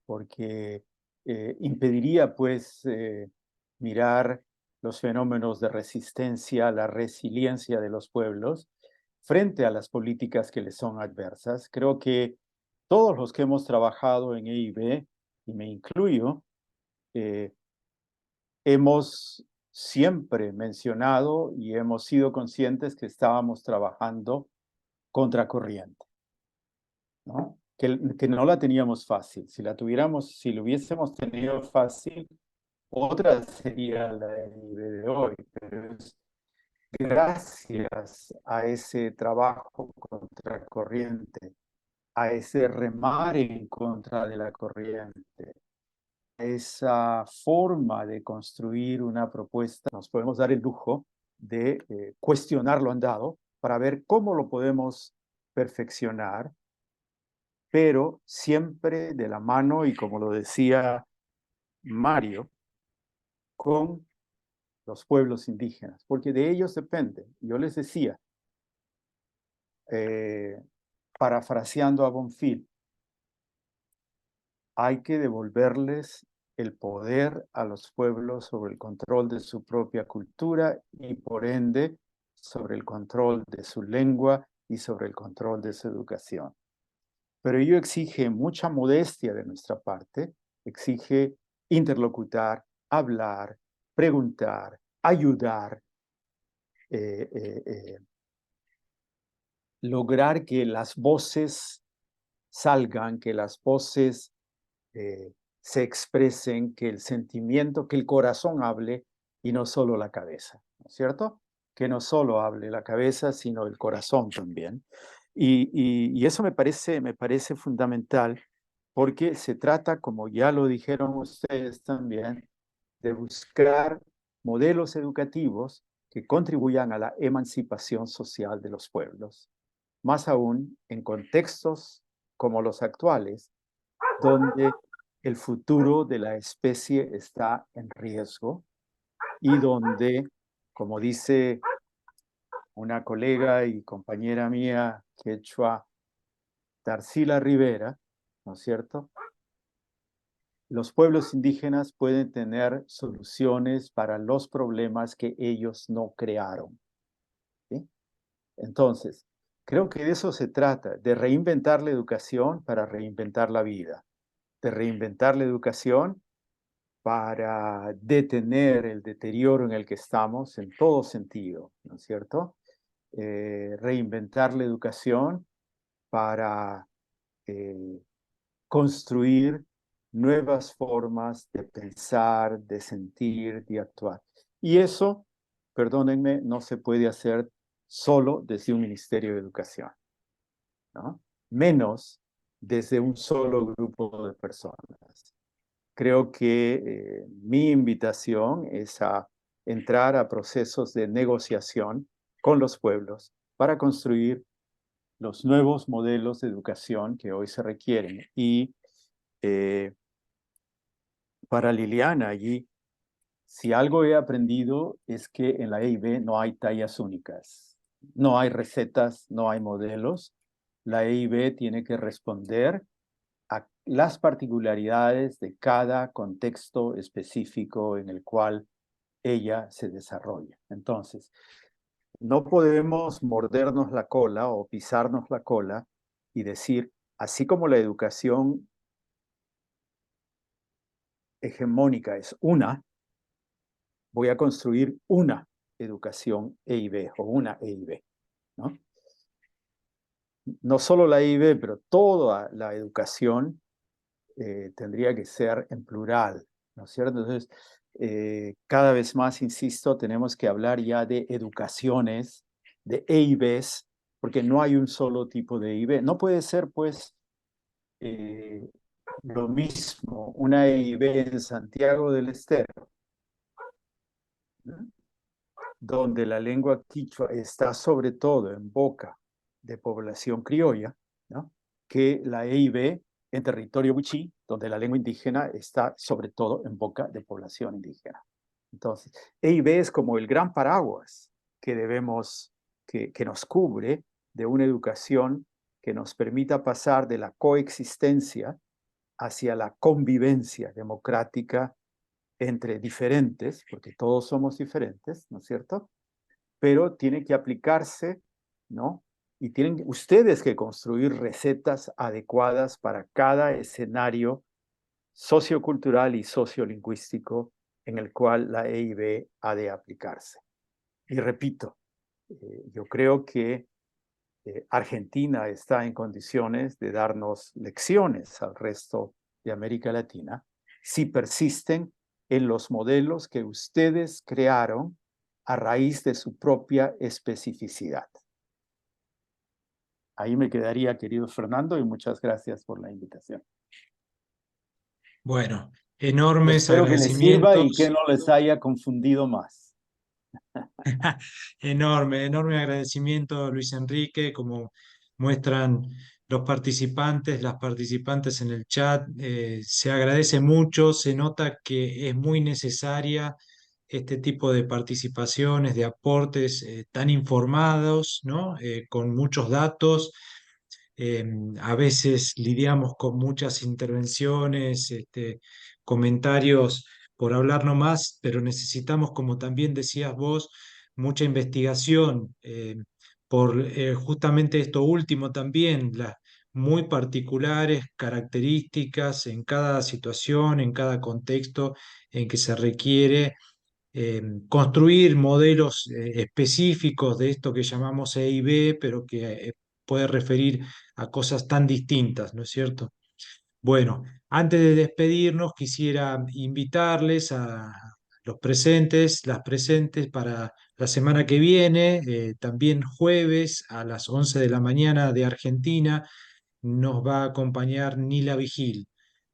Porque impediría, pues, mirar los fenómenos de resistencia, la resiliencia de los pueblos frente a las políticas que les son adversas. Creo que todos los que hemos trabajado en EIB, y me incluyo, hemos siempre mencionado y hemos sido conscientes que estábamos trabajando contracorriente, ¿no? Que no la teníamos fácil. Si la hubiésemos tenido fácil, otra sería la EIB de hoy. Pero es gracias a ese trabajo contracorriente, a ese remar en contra de la corriente, esa forma de construir una propuesta, nos podemos dar el lujo de cuestionar lo andado para ver cómo lo podemos perfeccionar, pero siempre de la mano, y como lo decía Mario, con los pueblos indígenas, porque de ellos depende. Yo les decía, parafraseando a Bonfil, hay que devolverles el poder a los pueblos sobre el control de su propia cultura y por ende sobre el control de su lengua y sobre el control de su educación. Pero ello exige mucha modestia de nuestra parte, exige interlocutar, hablar, preguntar, ayudar, lograr que las voces salgan, que las voces se expresen, que el sentimiento, que el corazón hable y no solo la cabeza, ¿no es cierto? Que no solo hable la cabeza, sino el corazón también. Y eso me parece fundamental porque se trata, como ya lo dijeron ustedes también, de buscar modelos educativos que contribuyan a la emancipación social de los pueblos, más aún en contextos como los actuales, donde el futuro de la especie está en riesgo y donde, como dice una colega y compañera mía quechua, Tarsila Rivera, ¿no es cierto? Los pueblos indígenas pueden tener soluciones para los problemas que ellos no crearon, ¿sí? Entonces, creo que de eso se trata, de reinventar la educación para reinventar la vida, de reinventar la educación para detener el deterioro en el que estamos en todo sentido, ¿no es cierto? Reinventar la educación para construir nuevas formas de pensar, de sentir, de actuar. Y eso, perdónenme, no se puede hacer solo desde un Ministerio de Educación, ¿no? Menos desde un solo grupo de personas. Creo que mi invitación es a entrar a procesos de negociación con los pueblos para construir los nuevos modelos de educación que hoy se requieren. Y para Liliana allí, si algo he aprendido es que en la EIB no hay tallas únicas, no hay recetas, no hay modelos. La EIB tiene que responder a las particularidades de cada contexto específico en el cual ella se desarrolla. Entonces, no podemos mordernos la cola o pisarnos la cola y decir, así como la educación hegemónica es una, voy a construir una educación EIB o una EIB, ¿no? No solo la EIB, pero toda la educación tendría que ser en plural, ¿no es cierto? Entonces, cada vez más, insisto, tenemos que hablar ya de educaciones, de EIBs, porque no hay un solo tipo de EIB. No puede ser, pues, lo mismo una EIB en Santiago del Estero, ¿no?, donde la lengua quichua está sobre todo en boca de población criolla, ¿no?, que la EIB en territorio wichí, donde la lengua indígena está sobre todo en boca de población indígena. Entonces, EIB es como el gran paraguas que que nos cubre de una educación que nos permita pasar de la coexistencia hacia la convivencia democrática entre diferentes, porque todos somos diferentes, ¿no es cierto? Pero tiene que aplicarse, ¿no?, y tienen ustedes que construir recetas adecuadas para cada escenario sociocultural y sociolingüístico en el cual la EIB ha de aplicarse. Y repito, yo creo que Argentina está en condiciones de darnos lecciones al resto de América Latina si persisten en los modelos que ustedes crearon a raíz de su propia especificidad. Ahí me quedaría, querido Fernando, y muchas gracias por la invitación. Bueno, enormes Espero que les sirva y que agradecimientos. no les haya confundido más. Enorme agradecimiento, Luis Enrique, como muestran los participantes, las participantes en el chat. Se agradece mucho, se nota que es muy necesaria este tipo de participaciones, de aportes tan informados, ¿no? Con muchos datos. A veces lidiamos con muchas intervenciones, comentarios por hablar nomás, pero necesitamos, como también decías vos, mucha investigación por justamente esto último también, las muy particulares características en cada situación, en cada contexto en que se requiere construir modelos específicos de esto que llamamos EIB, pero que puede referir a cosas tan distintas, ¿no es cierto? Bueno, antes de despedirnos, quisiera invitarles a los presentes, las presentes para la semana que viene, también jueves a las 11 de la mañana de Argentina, nos va a acompañar Nila Vigil.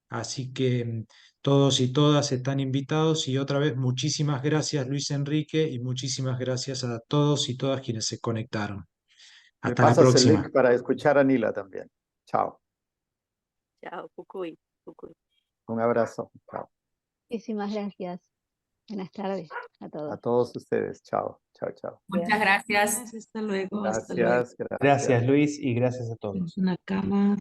Así que todos y todas están invitados y otra vez muchísimas gracias Luis Enrique y muchísimas gracias a todos y todas quienes se conectaron. Me Hasta la pasas el próxima. link para escuchar a Nila también. Chao. Chao, Cucuy. Cucuy. Un abrazo. Chao. Muchísimas gracias. Buenas tardes a todos. A todos ustedes. Chao. Chao, chao. Muchas gracias. Hasta luego. Hasta luego. Gracias, gracias. Gracias, Luis, y gracias a todos. Tenemos una cama.